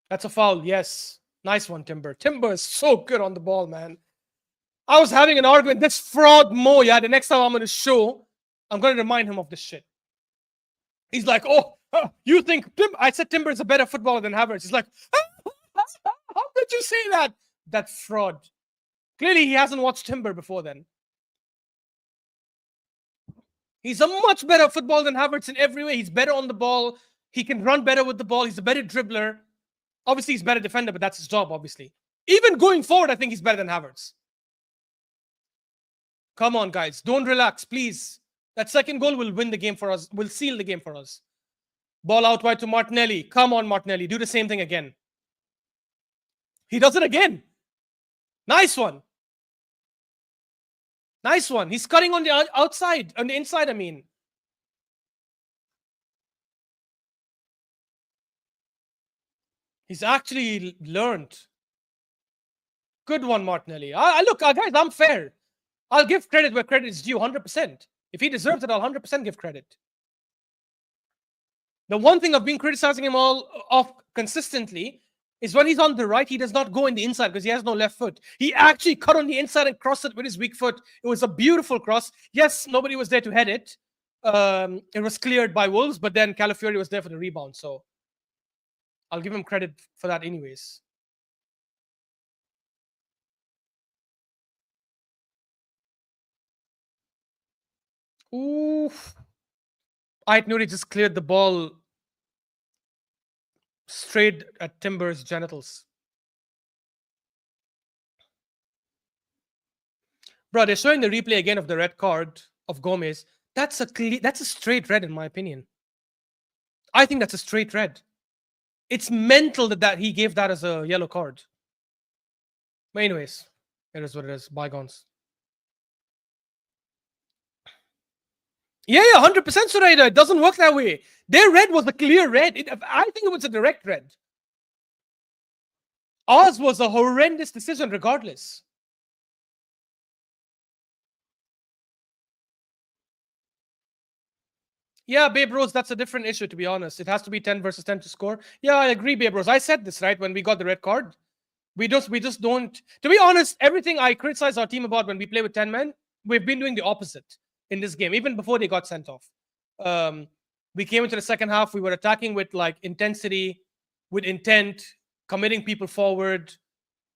That's a foul, yes. Nice one, Timber. Timber is so good on the ball, man. I was having an argument. This fraud Mo, yeah, the next time I'm going to show, I'm going to remind him of this shit. He's like, oh, you think I said Timber is a better footballer than Havertz. He's like, how did you say that? That fraud. Clearly, he hasn't watched Timber before then. He's a much better footballer than Havertz in every way. He's better on the ball. He can run better with the ball. He's a better dribbler. Obviously, he's a better defender, but that's his job, obviously. Even going forward, I think he's better than Havertz. Come on, guys. Don't relax, please. That second goal will win the game for us. Will seal the game for us. Ball out wide to Martinelli. Come on, Martinelli. Do the same thing again. He does it again. Nice one. Nice one. He's cutting on the outside. On the inside, I mean. He's actually learned. Good one, Martinelli. Look, guys, I'm fair. I'll give credit where credit is due, 100%. If he deserves it, I'll 100% give credit. The one thing I've been criticizing him all of consistently is when he's on the right, he does not go in the inside because he has no left foot. He actually cut on the inside and crossed it with his weak foot. It was a beautiful cross. Yes, nobody was there to head it. It was cleared by Wolves, but then Calafiori was there for the rebound. So I'll give him credit for that anyways. Oof. Ait Nouri just cleared the ball straight at Timber's genitals. Bro, they're showing the replay again of the red card of Gomez. That's a straight red in my opinion. I think that's a straight red. It's mental that he gave that as a yellow card. But anyways, it is what it is. Bygones. Yeah, 100% Suraida. It doesn't work that way. Their red was a clear red. I think it was a direct red. Ours was a horrendous decision regardless. Yeah, Babe Rose, that's a different issue, to be honest. It has to be 10 versus 10 to score. Yeah, I agree, Babe Rose. I said this, right, when we got the red card. We just don't... To be honest, everything I criticize our team about when we play with 10 men, we've been doing the opposite in this game, even before they got sent off. We came into the second half, we were attacking with like intensity, with intent, committing people forward,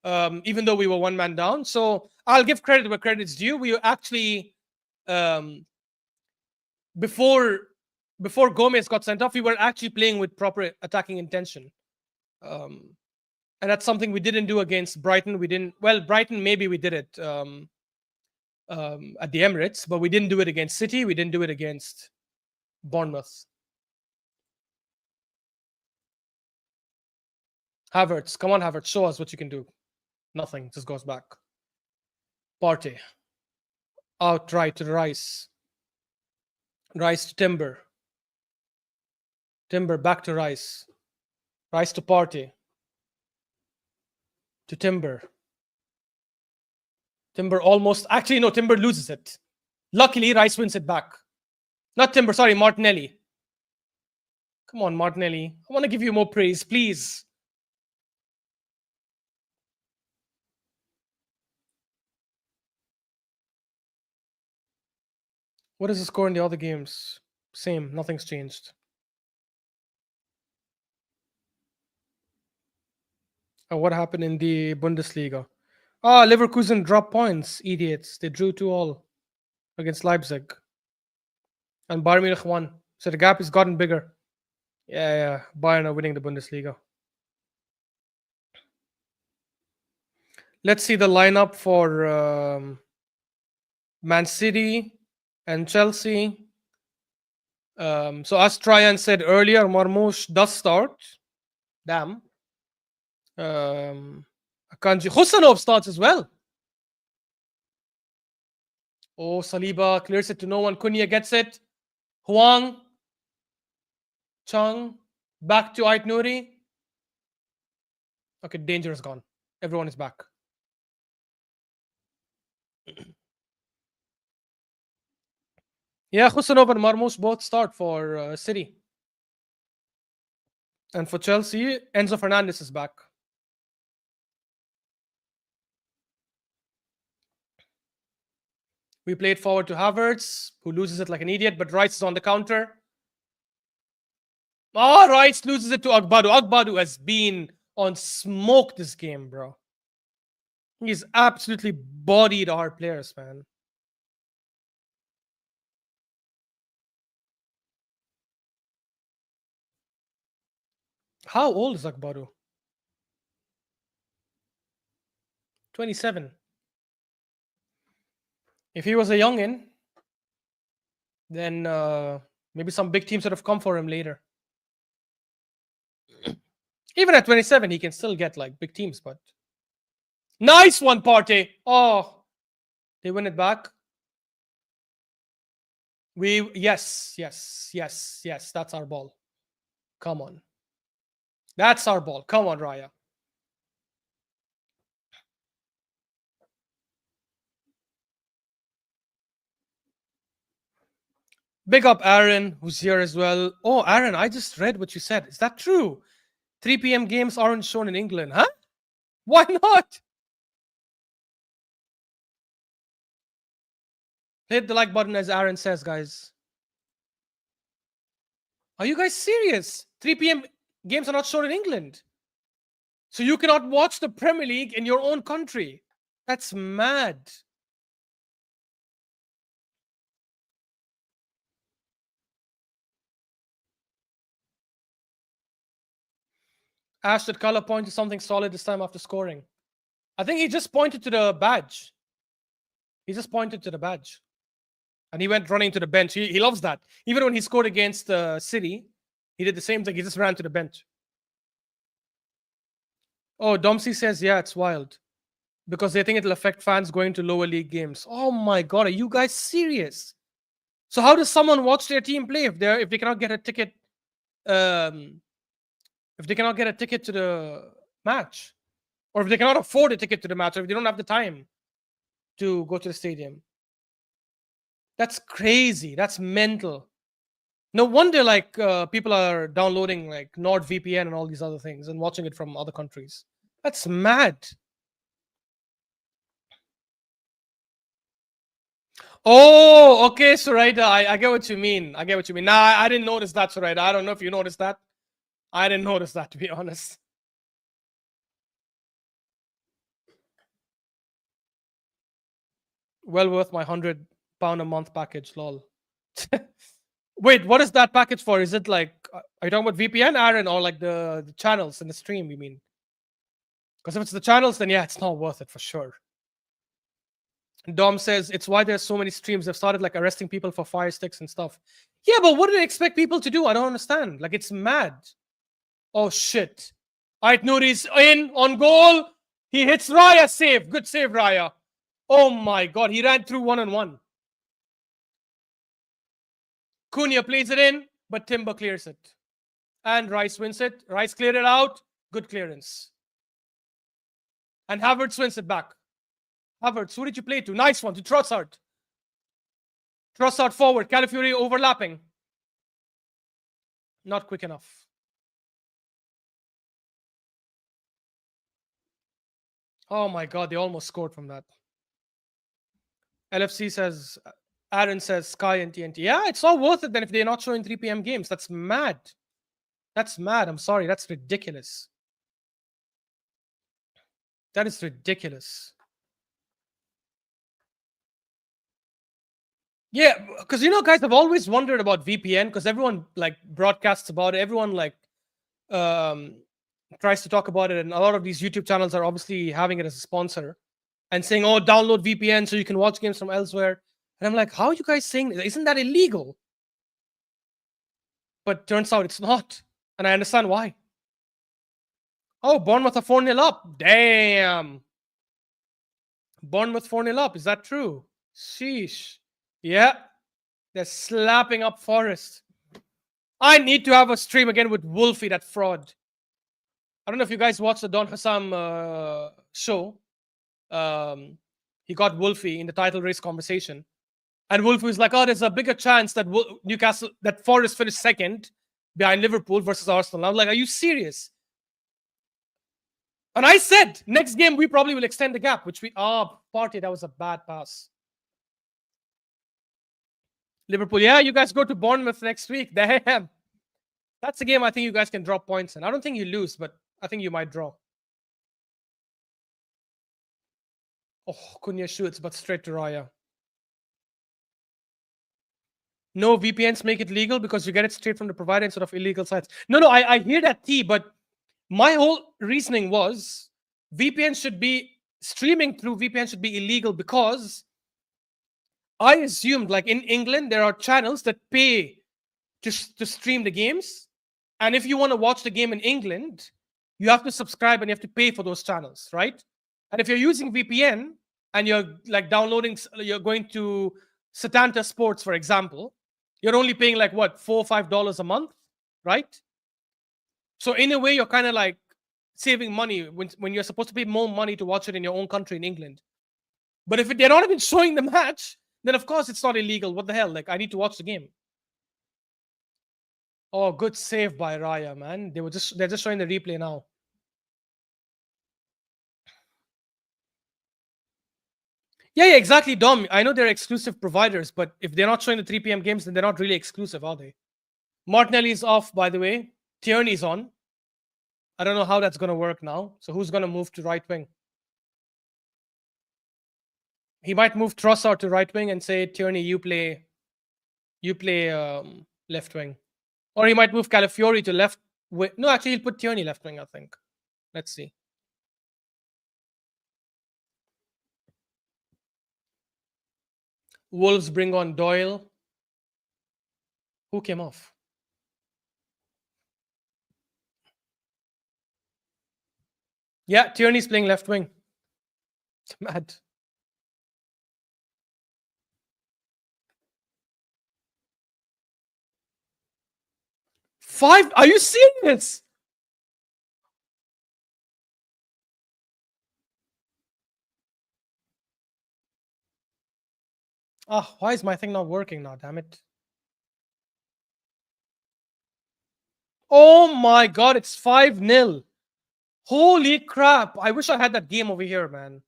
even though we were one man down. So I'll give credit where credit's due. We were actually, before Gomez got sent off, we were actually playing with proper attacking intention. And that's something we didn't do against Brighton. We didn't. Well, Brighton maybe we did it at the Emirates, but we didn't do it against City. We didn't do it against Bournemouth. Havertz, come on, Havertz, show us what you can do. Nothing, just goes back. Partey. Out right to Rice. Rice to Timber. Timber back to Rice. Rice to Partey. To Timber. Timber almost. Actually, no, Timber loses it. Luckily, Rice wins it back. Not Timber, sorry, Martinelli. Come on, Martinelli. I want to give you more praise, please. What is the score in the other games? Same, nothing's changed. And what happened in the Bundesliga? Leverkusen dropped points, idiots. They drew 2-2 against Leipzig. And Bayern Munich won. So the gap has gotten bigger. Yeah. Bayern are winning the Bundesliga. Let's see the lineup for Man City and Chelsea. So as Tryan said earlier, Marmoush does start. Damn. Akanji Husanov starts as well. Oh, Saliba clears it to no one. Cunha gets it. Huang. Chung. Back to Ait Nouri. Okay, danger is gone. Everyone is back. Yeah, Husanov and Marmoush both start for City. And for Chelsea, Enzo Fernandez is back. We played forward to Havertz, who loses it like an idiot, but Rice is on the counter. Rice loses it to Agbadu. Agbadu has been on smoke this game, bro. He's absolutely bodied our players, man. How old is Agbadu? 27. If he was a youngin, then maybe some big teams would have come for him later. Even at 27, he can still get like big teams, but nice one, Partey. Oh, they win it back. Yes, that's our ball. Come on. That's our ball. Come on, Raya. Big up Aaron, who's here as well. Oh, Aaron, I just read what you said. Is that true? 3 p.m. games aren't shown in England, huh? Why not? Hit the like button, as Aaron says, guys. Are you guys serious? 3 p.m. games are not shown in England. So you cannot watch the Premier League in your own country. That's mad. Ash, did Color point to something solid this time after scoring? I think he just pointed to the badge. He just pointed to the badge. And he went running to the bench. He loves that. Even when he scored against City, he did the same thing. He just ran to the bench. Oh, Domsey says, yeah, it's wild. Because they think it'll affect fans going to lower league games. Oh my God, are you guys serious? So how does someone watch their team play if they cannot get a ticket? If they cannot get a ticket to the match, or if they cannot afford a ticket to the match, or if they don't have the time to go to the stadium. That's crazy. That's mental. No wonder like people are downloading like NordVPN and all these other things and watching it from other countries. That's mad. Oh, okay, Suraida. I get what you mean. I get what you mean. Nah, I didn't notice that, Suraida. I don't know if you noticed that. I didn't notice that, to be honest. Well worth my £100 a month package, lol. Wait, what is that package for? Is it like, are you talking about VPN, Aaron, or like the channels in the stream? You mean? Because if it's the channels, then yeah, it's not worth it for sure. Dom says it's why there's so many streams. They've started like arresting people for fire sticks and stuff. Yeah, but what do they expect people to do? I don't understand. Like, it's mad. Oh shit! All right, Nouri's in on goal. He hits Raya. Save. Good save, Raya. Oh my god, he ran through 1-on-1. Cunha plays it in, but Timber clears it. And Rice wins it. Rice cleared it out. Good clearance. And Havertz wins it back. Havertz, who did you play to? Nice one, to Trossard. Trossard forward. Calafiori overlapping. Not quick enough. Oh my god, they almost scored from that. LFC says, Aaron says Sky and TNT. Yeah, it's all worth it then if they're not showing 3 p.m. games. That's mad. That's mad. I'm sorry. That's ridiculous. That is ridiculous. Yeah, because guys, I've always wondered about VPN because everyone like broadcasts about it. Everyone like tries to talk about it, and a lot of these YouTube channels are obviously having it as a sponsor and saying, "Oh, download VPN so you can watch games from elsewhere." And I'm like, "How are you guys saying this? Isn't that illegal?" But turns out it's not, and I understand why. Oh, Bournemouth are 4-0 up. Damn. Bournemouth 4-0 up. Is that true? Sheesh. Yeah. They're slapping up Forest. I need to have a stream again with Wolfie, that fraud. I don't know if you guys watched the Don Hassam show. He got Wolfie in the title race conversation. And Wolfie was like, oh, there's a bigger chance that that Forest finished second behind Liverpool versus Arsenal. And I was like, are you serious? And I said, next game, we probably will extend the gap, which Partey, that was a bad pass. Liverpool, yeah, you guys go to Bournemouth next week. Damn. That's a game I think you guys can drop points in. I don't think you lose, but I think you might draw. Oh, Cunha shoots, but straight to Raya. No, VPNs make it legal because you get it straight from the provider instead of illegal sites. No, I hear that, T, but my whole reasoning was streaming through VPN should be illegal because I assumed, like in England, there are channels that pay to stream the games. And if you want to watch the game in England, you have to subscribe and you have to pay for those channels, right? And if you're using VPN and you're like you're going to Setanta Sports, for example, you're only paying like what, $4 or $5 a month, right? So in a way, you're kind of like saving money when you're supposed to pay more money to watch it in your own country in England. But if they're not even showing the match, then of course it's not illegal. What the hell? Like, I need to watch the game. Oh, good save by Raya, man. They're just showing the replay now. Yeah, exactly, Dom. I know they're exclusive providers, but if they're not showing the 3 p.m. games, then they're not really exclusive, are they? Martinelli's off, by the way. Tierney's on. I don't know how that's going to work now. So who's going to move to right wing? He might move Trossard to right wing and say, Tierney, you play left wing. Or he might move Calafiori to left wing. No, actually, he'll put Tierney left wing, I think. Let's see. Wolves bring on Doyle. Who came off? Yeah, Tierney's playing left wing. It's mad. Five? Are you serious? Oh, why is my thing not working now? Damn it. Oh my god, it's 5-0. Holy crap. I wish I had that game over here, man.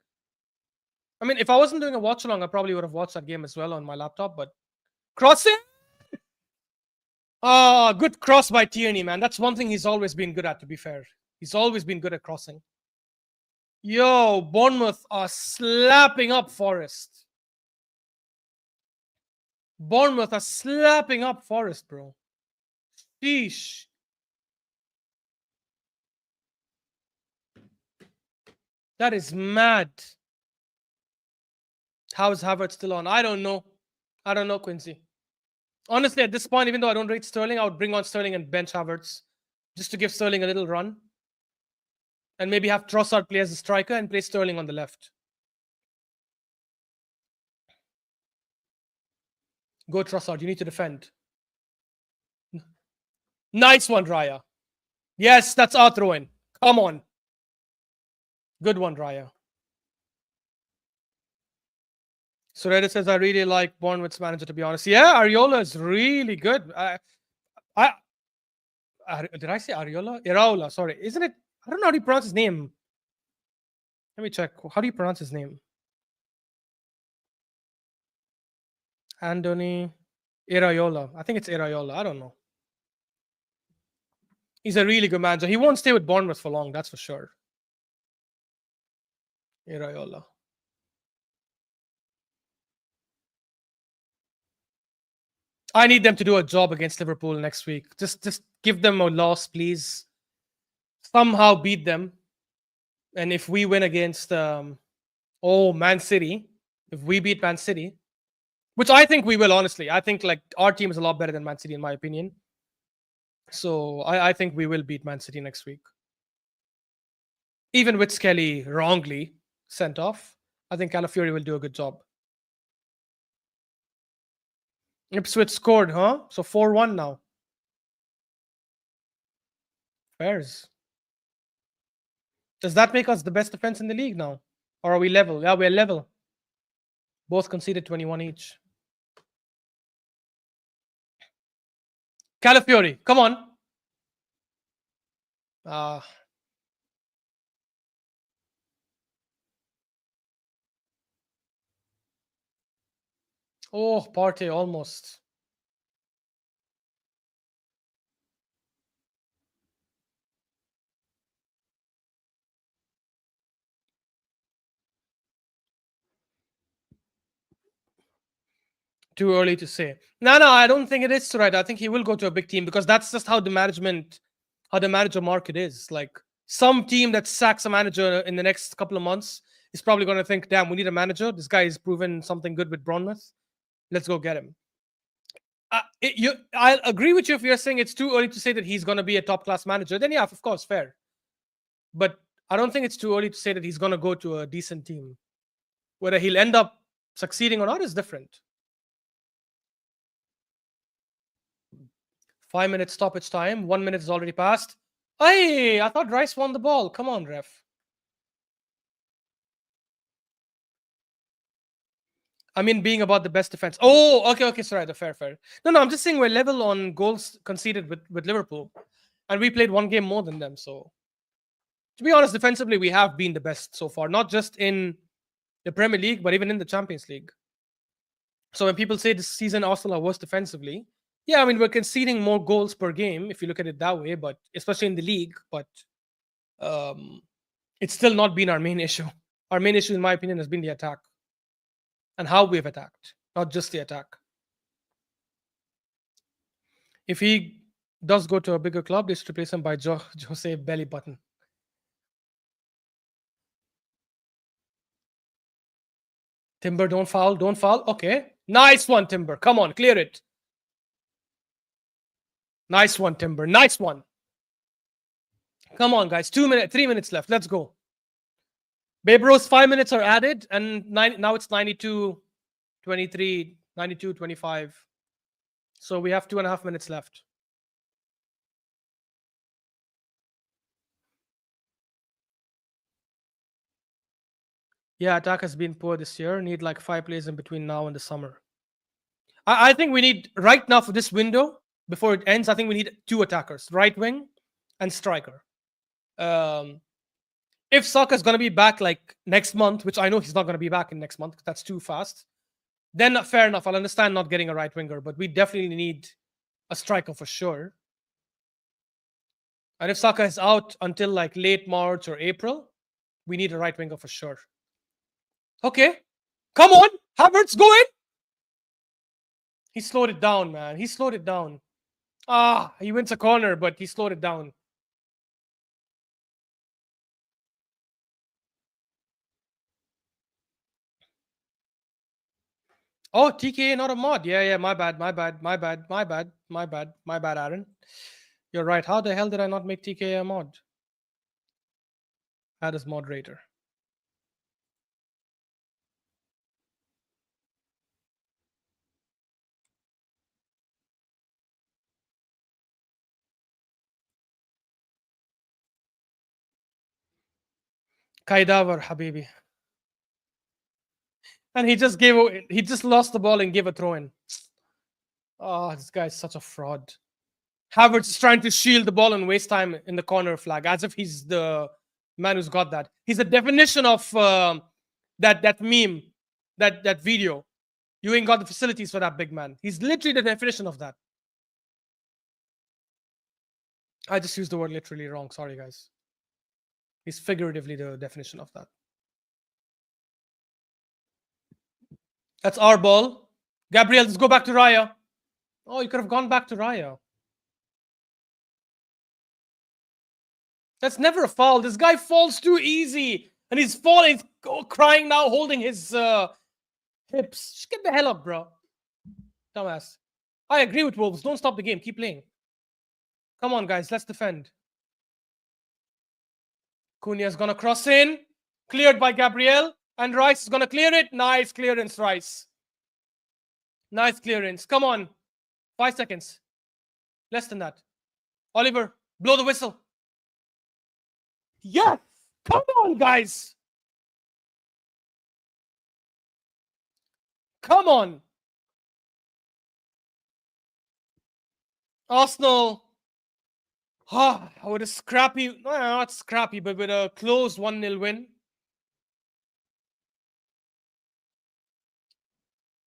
I mean, if I wasn't doing a watch along, I probably would have watched that game as well on my laptop, but crossing? Oh, good cross by Tierney, man. That's one thing he's always been good at, to be fair. He's always been good at crossing. Yo, Bournemouth are slapping up Forest. Bournemouth are slapping up Forest, bro. Sheesh. That is mad. How is Havertz still on? I don't know. I don't know, Quincy. Honestly, at this point, even though I don't rate Sterling, I would bring on Sterling and bench Havertz just to give Sterling a little run. And maybe have Trossard play as a striker and play Sterling on the left. Go Trossard, you need to defend. Nice one, Raya. Yes, that's our throw-in. Come on. Good one, Raya. So Reddit says, I really like Bournemouth's manager, to be honest. Yeah, Ariola is really good. Did I say Ariola? Iraola, sorry. Isn't it? I don't know how do you pronounce his name. Let me check. How do you pronounce his name? Andoni Iraola. I think it's Iraola. I don't know. He's a really good manager. He won't stay with Bournemouth for long, that's for sure. Iraola. I need them to do a job against Liverpool next week. Just give them a loss, please. Somehow beat them. And if we win against Man City, if we beat Man City, which I think we will, honestly. I think like our team is a lot better than Man City, in my opinion. So I think we will beat Man City next week. Even with Skelly wrongly sent off, I think Calafiori will do a good job. Ipswich scored, huh? So 4-1 now. Fairs. Does that make us the best defense in the league now? Or are we level? Yeah, we're level. Both conceded 21 each. Calafiori, come on. Oh, Partey almost. Too early to say. No, I don't think it is right. I think he will go to a big team because that's just how the manager market is. Like some team that sacks a manager in the next couple of months is probably going to think, damn, we need a manager. This guy has proven something good with Bournemouth. Let's go get him. I'll agree with you if you're saying it's too early to say that he's going to be a top-class manager. Then yeah, of course, fair. But I don't think it's too early to say that he's going to go to a decent team. Whether he'll end up succeeding or not is different. 5 minutes stoppage time. 1 minute is already passed. Hey, I thought Rice won the ball. Come on, ref. I mean, being about the best defense. Oh, okay, sorry, fair. No, I'm just saying we're level on goals conceded with Liverpool. And we played one game more than them. So, to be honest, defensively, we have been the best so far. Not just in the Premier League, but even in the Champions League. So when people say this season Arsenal are worse defensively, yeah, I mean, we're conceding more goals per game if you look at it that way, but especially in the league, but it's still not been our main issue. Our main issue, in my opinion, has been the attack and how we've attacked, not just the attack. If he does go to a bigger club, they should replace him by Jose Belly Button. Timber, don't foul. Okay. Nice one, Timber. Come on, clear it. Nice one, Timber. Nice one. Come on, guys. 3 minutes left. Let's go. Babe Rose, 5 minutes are added, and now it's 92-23, 92-25. So we have 2.5 minutes left. Yeah, attack has been poor this year. Need like 5 plays in between now and the summer. I think we need, right now for this window, before it ends, I think we need 2 attackers, right wing and striker. If Saka's going to be back like next month, which I know he's not going to be back in next month, that's too fast, then fair enough. I'll understand not getting a right winger, but we definitely need a striker for sure. And if Saka is out until like late March or April, we need a right winger for sure. Okay. Come on. Havertz, go in. He slowed it down, man. He slowed it down. Ah, he wins a corner, but he slowed it down. Oh, TK, not a mod. Yeah, my bad, Aaron. You're right. How the hell did I not make TK a mod? Add as moderator. Kaidavar, Habibi. And he just lost the ball and gave a throw in. Oh, this guy's such a fraud. Havertz is trying to shield the ball and waste time in the corner flag, as if he's the man who's got that. He's the definition of that meme, that video. You ain't got the facilities for that, big man. He's literally the definition of that. I just used the word literally wrong. Sorry, guys. He's figuratively the definition of that. That's our ball. Gabriel, let's go back to Raya. Oh, you could have gone back to Raya. That's never a foul. This guy falls too easy. And he's falling, crying now, holding his hips. Just get the hell up, bro. Dumbass. I agree with Wolves. Don't stop the game. Keep playing. Come on, guys. Let's defend. Cunha's going to cross in. Cleared by Gabriel. And Rice is going to clear it. Nice clearance, Rice. Nice clearance. Come on. 5 seconds. Less than that. Oliver, blow the whistle. Yes! Come on, guys! Come on! Arsenal. With a scrappy, well, not scrappy, but with a close 1-0 win.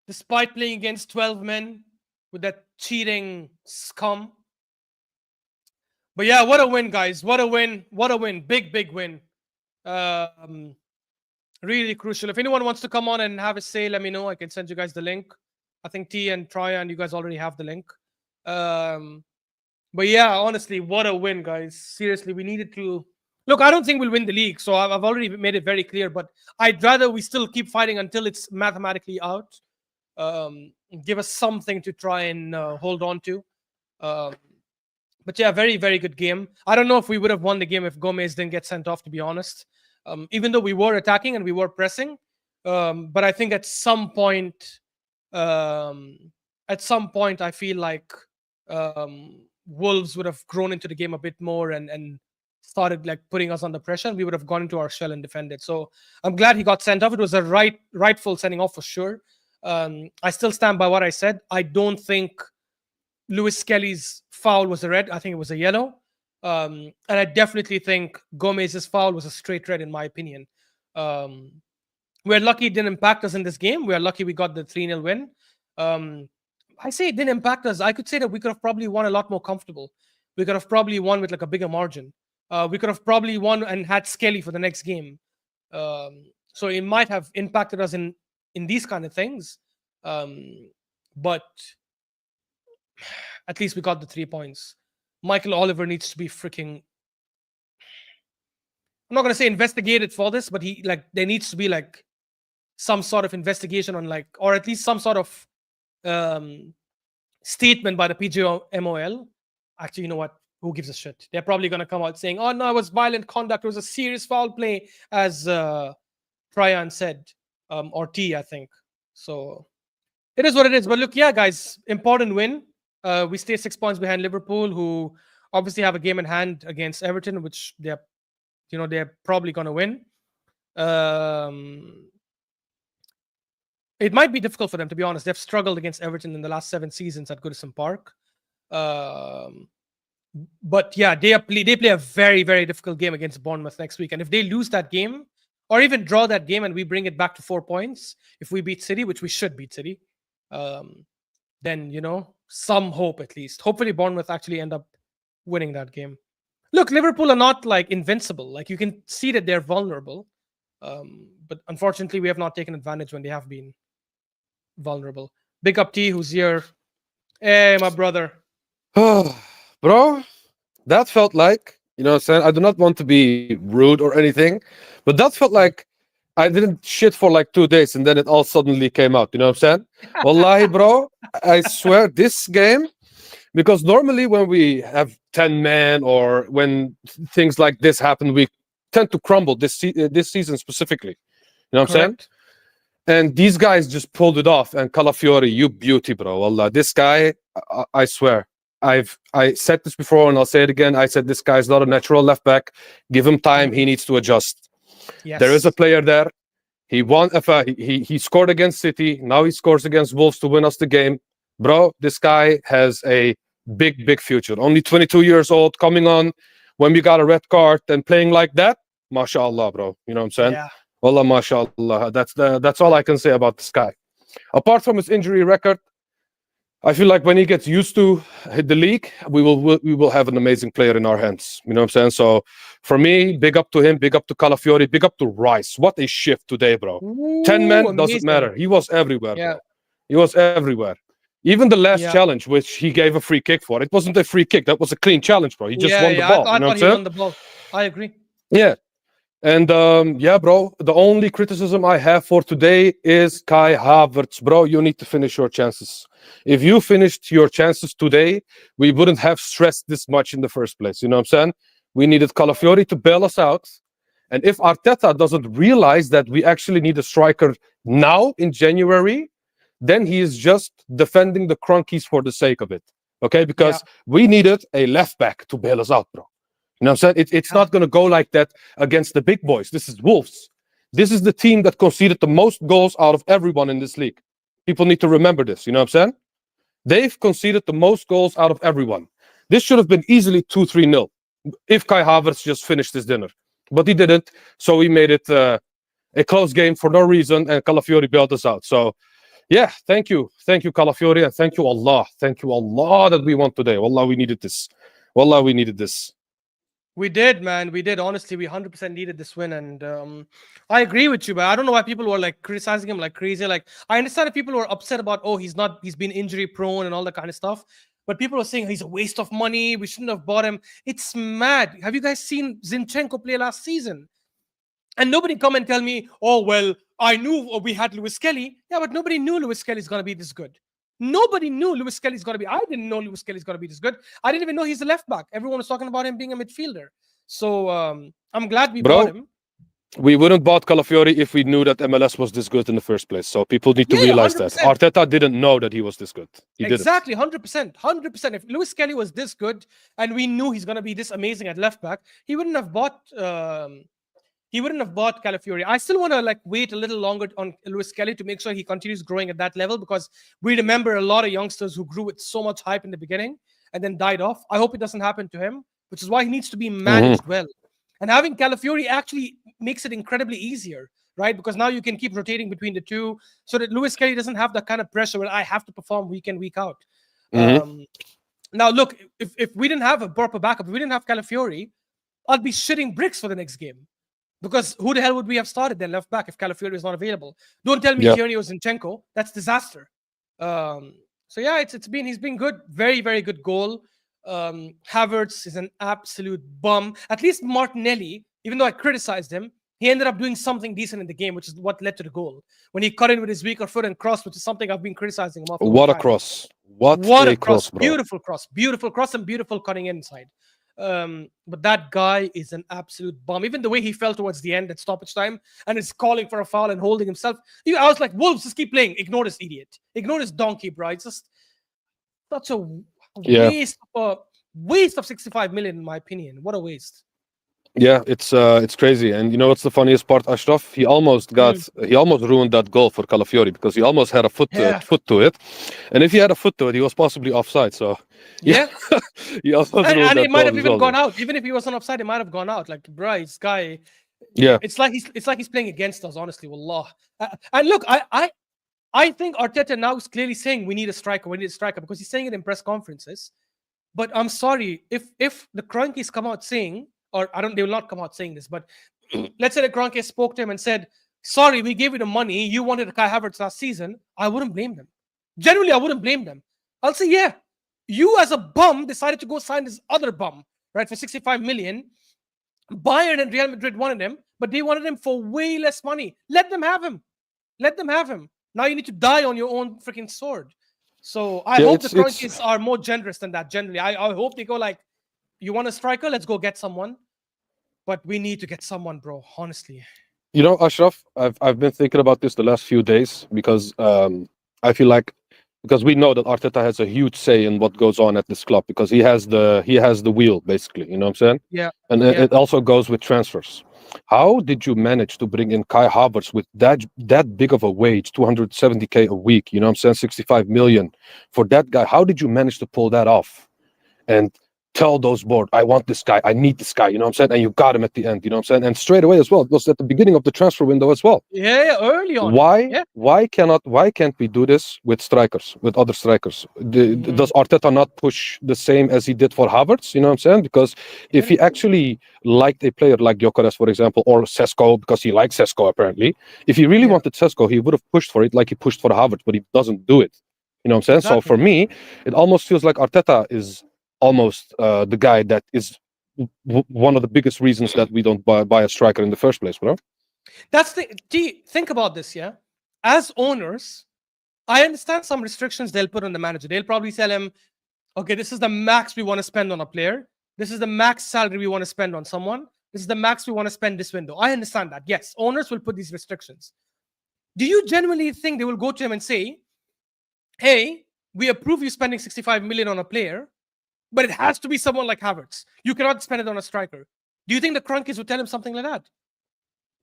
Despite playing against 12 men with that cheating scum. But yeah, what a win, guys. What a win. What a win. Big, big win. Really crucial. If anyone wants to come on and have a say, let me know. I can send you guys the link. I think T and Troya and you guys already have the link. But yeah, honestly, what a win, guys. Seriously, we needed to... Look, I don't think we'll win the league, so I've already made it very clear, but I'd rather we still keep fighting until it's mathematically out. Give us something to try and hold on to. But yeah, very, very good game. I don't know if we would have won the game if Gomez didn't get sent off, to be honest. Even though we were attacking and we were pressing. But I think at some point, I feel like Wolves would have grown into the game a bit more and started like putting us under pressure, and we would have gone into our shell and defended. So I'm glad he got sent off. It was a rightful sending off for sure. I still stand by what I said. I don't think Lewis Kelly's foul was a red. I think it was a yellow. And I definitely think Gomez's foul was a straight red, in my opinion. We're lucky it didn't impact us in this game. We're lucky we got the 3-0 win. I say it didn't impact us. I could say that we could have probably won a lot more comfortable. We could have probably won with like a bigger margin. We could have probably won and had Skelly for the next game. So it might have impacted us in these kind of things. But at least we got the 3 points. Michael Oliver needs to be freaking... I'm not going to say investigated for this, but there needs to be like some sort of investigation on like, or at least some sort of statement by the PGMOL. Actually, you know what? Who gives a shit? They're probably going to come out saying, oh no, it was violent conduct. It was a serious foul play, as Tryan said, or T, I think. So it is what it is. But look, yeah, guys, important win. We stay 6 points behind Liverpool, who obviously have a game in hand against Everton, which they're probably going to win. It might be difficult for them, to be honest. They've struggled against Everton in the last 7 seasons at Goodison Park. But yeah, they play a very, very difficult game against Bournemouth next week. And if they lose that game, or even draw that game and we bring it back to 4 points, if we beat City, which we should beat City, then, some hope at least. Hopefully Bournemouth actually end up winning that game. Look, Liverpool are not like invincible. Like you can see that they're vulnerable. But unfortunately, we have not taken advantage when they have been vulnerable. Big up T, who's here Hey, my brother. Bro, that felt like, you know what I'm saying? I do not want to be rude or anything, but that felt like I didn't shit for like 2 days and then it all suddenly came out. You know what I'm saying? Wallahi, bro, I swear this game, because normally when we have 10 men or when things like this happen, we tend to crumble this season specifically. You know what I'm saying? Correct. And these guys just pulled it off. And Calafiori, you beauty, bro. Wallah, this guy, I swear, I said this before and I'll say it again. I said this guy's not a natural left back. Give him time. He needs to adjust. There is a Yes. player there. He won. He scored against City. Now he scores against Wolves to win us the game, bro. This guy has a big future. Only 22 years old, coming on when we got a red card and playing like that. MashaAllah, bro. You know what I'm saying? Yeah. Wallah, MashaAllah. That's all I can say about this guy. Apart from his injury record, I feel like when he gets used to hit the league, we will have an amazing player in our hands. You know what I'm saying? So for me, big up to him, big up to Calafiori, big up to Rice. What a shift today, bro. 10 Ooh, men doesn't amazing. matter. He was everywhere, Yeah. bro. He was everywhere. Even the last Yeah. challenge, which he gave a free kick for, it wasn't a free kick. That was a clean challenge, bro. He just Yeah. won the Yeah. ball. I You know what thought I'm he saying? won the ball. I agree. Yeah. And yeah, bro, the only criticism I have for today is Kai Havertz. Bro, you need to finish your chances. If you finished your chances today, we wouldn't have stressed this much in the first place. You know what I'm saying? We needed Calafiori to bail us out. And if Arteta doesn't realize that we actually need a striker now in January, then he is just defending the Cronkies for the sake of it. Okay? Because we needed a left back to bail us out, bro. You know what I'm saying? It's Yeah. not going to go like that against the big boys. This is Wolves. This is the team that conceded the most goals out of everyone in this league. People need to remember this. You know what I'm saying? They've conceded the most goals out of everyone. This should have been easily 2-3-0 if Kai Havertz just finished his dinner. But he didn't. So we made it a close game for no reason. And Calafiori bailed us out. So, yeah, thank you. Thank you, Calafiori. And thank you, Allah. Thank you, Allah, that we won today. Wallah, we needed this. Wallah, we needed this. We did, man. We did. Honestly, we 100% needed this win, and I agree with you. But I don't know why people were like criticizing him like crazy. Like, I understand if people were upset about, oh, he's been injury prone and all that kind of stuff. But people were saying he's a waste of money. We shouldn't have bought him. It's mad. Have you guys seen Zinchenko play last season? And nobody come and tell me, oh, well, I knew we had Lewis Kelly. Yeah, but nobody knew Lewis Kelly's going to be this good. Nobody knew Lewis Kelly's going to be. I didn't know Lewis Kelly's going to be this good. I didn't even know he's a left back. Everyone was talking about him being a midfielder. So I'm glad we bought him. We wouldn't bought Calafiori if we knew that MLS was this good in the first place. So people need to Yeah, realize that 100%. Arteta didn't know that he was this good. He Exactly, 100%. 100%. If Lewis Kelly was this good and we knew he's going to be this amazing at left back, he wouldn't have bought. He wouldn't have bought Calafiori. I still want to like wait a little longer on Lewis Kelly to make sure he continues growing at that level, because we remember a lot of youngsters who grew with so much hype in the beginning and then died off. I hope it doesn't happen to him, which is why he needs to be managed well. And having Calafiori actually makes it incredibly easier, right? Because now you can keep rotating between the two so that Lewis Kelly doesn't have that kind of pressure where I have to perform week in, week out. Now, look, if we didn't have a proper backup, if we didn't have Calafiori, I'd be shitting bricks for the next game. Because who the hell would we have started then left back if Calafiori is not available? Don't tell me Tierney or Zinchenko. That's disaster. So yeah, he's been good. Very, very good goal. Havertz is an absolute bum. At least Martinelli, even though I criticized him, he ended up doing something decent in the game, which is what led to the goal. When he cut in with his weaker foot and crossed, which is something I've been criticizing him of. What a cross. What a cross, bro. Beautiful cross. Beautiful cross and beautiful cutting inside. But that guy is an absolute bomb. Even the way he fell towards the end at stoppage time and is calling for a foul and holding himself. I was like, Wolves, just keep playing. Ignore this idiot. Ignore this donkey, bro. It's just such a waste of 65 million, in my opinion. What a waste. Yeah, it's crazy. And you know what's the funniest part, Ashraf? He almost ruined that goal for Calafiori because he almost had a foot to it. And if he had a foot to it, he was possibly offside. So yeah. He also and it might have even gone out. Even if he wasn't offside, it might have gone out. Like, bro, this guy. Yeah. It's like he's playing against us, honestly, wallah. And look, I think Arteta now is clearly saying we need a striker, because he's saying it in press conferences. But I'm sorry, if the Cronkies come out saying, or they will not come out saying this, but let's say the Kroenke spoke to him and said, sorry, we gave you the money, you wanted Kai Havertz last season, I wouldn't blame them. Generally, I wouldn't blame them. I'll say, yeah, you as a bum decided to go sign this other bum, right, for 65 million. Bayern and Real Madrid wanted him, but they wanted him for way less money. Let them have him. Let them have him. Now you need to die on your own freaking sword. So I Yeah, hope the it's Kroenkes are more generous than that. Generally, I hope they go like, you want a striker? Let's go get someone. But we need to get someone, bro. Honestly. you know, Ashraf, I've been thinking about this the last few days because I feel like because we know that Arteta has a huge say in what goes on at this club because he has the wheel basically. You know what I'm saying? Yeah. And Yeah. it also goes with transfers. How did you manage to bring in Kai Havertz with that big of a wage, 270K a week? You know what I'm saying? 65 million for that guy. How did you manage to pull that off? And tell those board, I want this guy, I need this guy, you know what I'm saying? And you got him at the end, you know what I'm saying? And straight away as well. It was at the beginning of the transfer window as well. Yeah, early on. Why Yeah. why can't we do this with strikers, with other strikers? Does Arteta not push the same as he did for Havertz? You know what I'm saying? Because if he actually liked a player like Gyökeres, for example, or Sesko, because he likes Sesko apparently, if he really wanted Sesko, he would have pushed for it like he pushed for Havertz, but he doesn't do it. You know what I'm saying? So for me, it almost feels like Arteta is almost the guy that is one of the biggest reasons that we don't buy a striker in the first place, bro. That's the think about this, yeah. As owners, I understand some restrictions they'll put on the manager. They'll probably tell him, okay, this is the max we want to spend on a player. This is the max salary we want to spend on someone. This is the max we want to spend this window. I understand that. Yes, owners will put these restrictions. Do you genuinely think they will go to him and say, hey, we approve you spending 65 million on a player, but it has to be someone like Havertz. You cannot spend it on a striker. Do you think the Kroenkes would tell him something like that?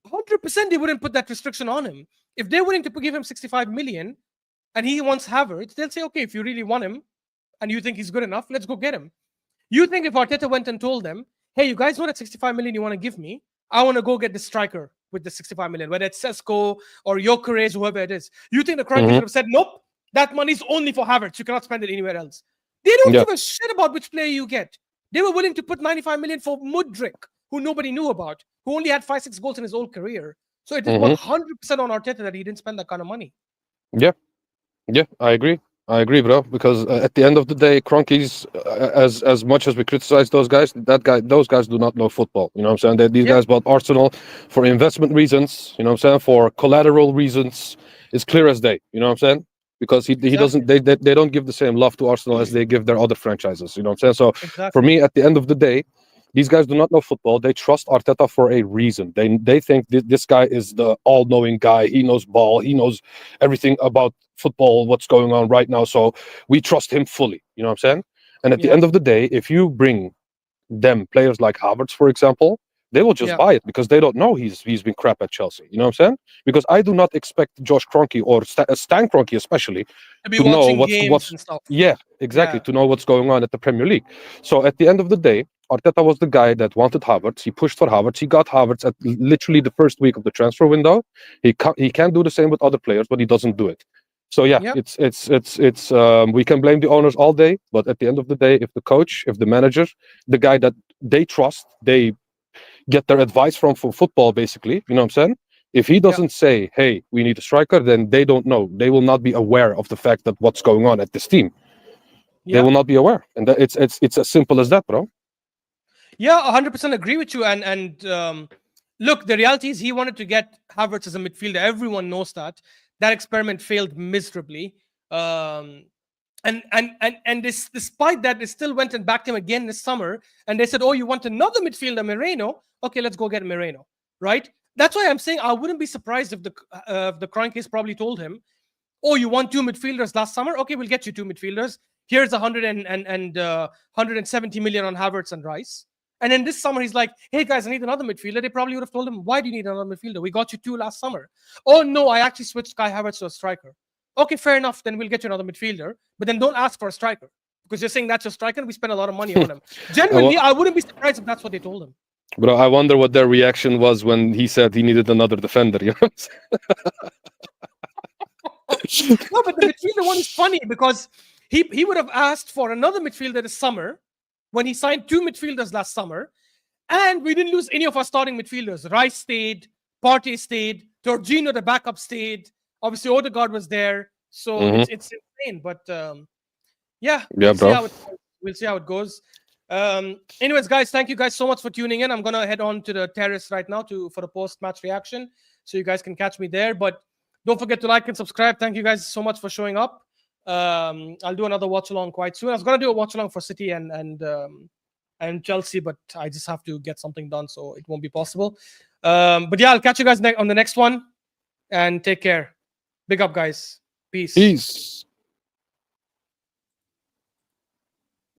100% they wouldn't put that restriction on him. If they're willing to give him 65 million and he wants Havertz, they'll say, okay, if you really want him and you think he's good enough, let's go get him. You think if Arteta went and told them, hey, you guys know that 65 million you want to give me? I want to go get the striker with the 65 million, whether it's Sesko or Gyökeres, whoever it is. You think the Kroenkes would have said, nope, that money's only for Havertz. You cannot spend it anywhere else. They don't give a shit about which player you get. They were willing to put 95 million for Mudryk, who nobody knew about, who only had 5-6 goals in his whole career. So it is 100% on Arteta that he didn't spend that kind of money. Yeah, I agree, bro. Because at the end of the day, Kroenkes, as much as we criticize those guys, those guys do not know football. You know what I'm saying? These guys bought Arsenal for investment reasons. You know what I'm saying? For collateral reasons. It's clear as day. You know what I'm saying? Because he doesn't they don't give the same love to Arsenal as they give their other franchises. You know what I'm saying? So for me, at the end of the day, these guys do not know football. They trust Arteta for a reason. They think this guy is the all-knowing guy. He knows ball. He knows everything about football, what's going on right now. So we trust him fully. You know what I'm saying? And at the end of the day, if you bring them players like Havertz, for example, they will just buy it because they don't know he's been crap at Chelsea. You know what I'm saying? Because I do not expect Josh Kroenke or Stan Kroenke especially to know what's and stuff. Yeah, exactly, to know what's going on at the Premier League. So at the end of the day, Arteta was the guy that wanted Havertz. He pushed for Havertz. He got Havertz at literally the first week of the transfer window. He can do the same with other players, but he doesn't do it. So it's we can blame the owners all day, but at the end of the day, if the coach, if the manager, the guy that they trust, they get their advice from for football, basically, you know what I'm saying? If he doesn't say, hey, we need a striker, then they don't know. They will not be aware of the fact that what's going on at this team. They will not be aware. And it's as simple as that, bro. Yeah, 100% agree with you. And look, the reality is he wanted to get Havertz as a midfielder. Everyone knows that. That experiment failed miserably. Despite that, they still went and backed him again this summer. And they said, oh, you want another midfielder, Moreno? Okay, let's go get Moreno, right? That's why I'm saying I wouldn't be surprised if the Kroenkes probably told him, oh, you want 2 midfielders last summer? Okay, we'll get you 2 midfielders. Here's 170 million on Havertz and Rice. And then this summer, he's like, hey, guys, I need another midfielder. They probably would have told him, why do you need another midfielder? We got you 2 last summer. Oh, no, I actually switched Kai Havertz to a striker. Okay, fair enough. Then we'll get you another midfielder. But then don't ask for a striker because you're saying that's your striker and we spend a lot of money on him. Genuinely, I wouldn't be surprised if that's what they told him. Bro, I wonder what their reaction was when he said he needed another defender. You know? No, but the midfielder one is funny because he would have asked for another midfielder this summer when he signed 2 midfielders last summer. And we didn't lose any of our starting midfielders. Rice stayed, Partey stayed, Jorginho, the backup, stayed. Obviously, Odegaard was there. So it's insane. But Yeah, we'll see bro. how we'll see how it goes. Anyways, guys, thank you guys so much for tuning in. I'm gonna head on to the terrace right now for the post-match reaction, so you guys can catch me there. But don't forget to like and subscribe. Thank you guys so much for showing up. I'll do another watch along quite soon. I was gonna do a watch along for City and Chelsea, but I just have to get something done, so it won't be possible. But yeah, I'll catch you guys on the next one, and take care. Big up, guys. Peace. Peace.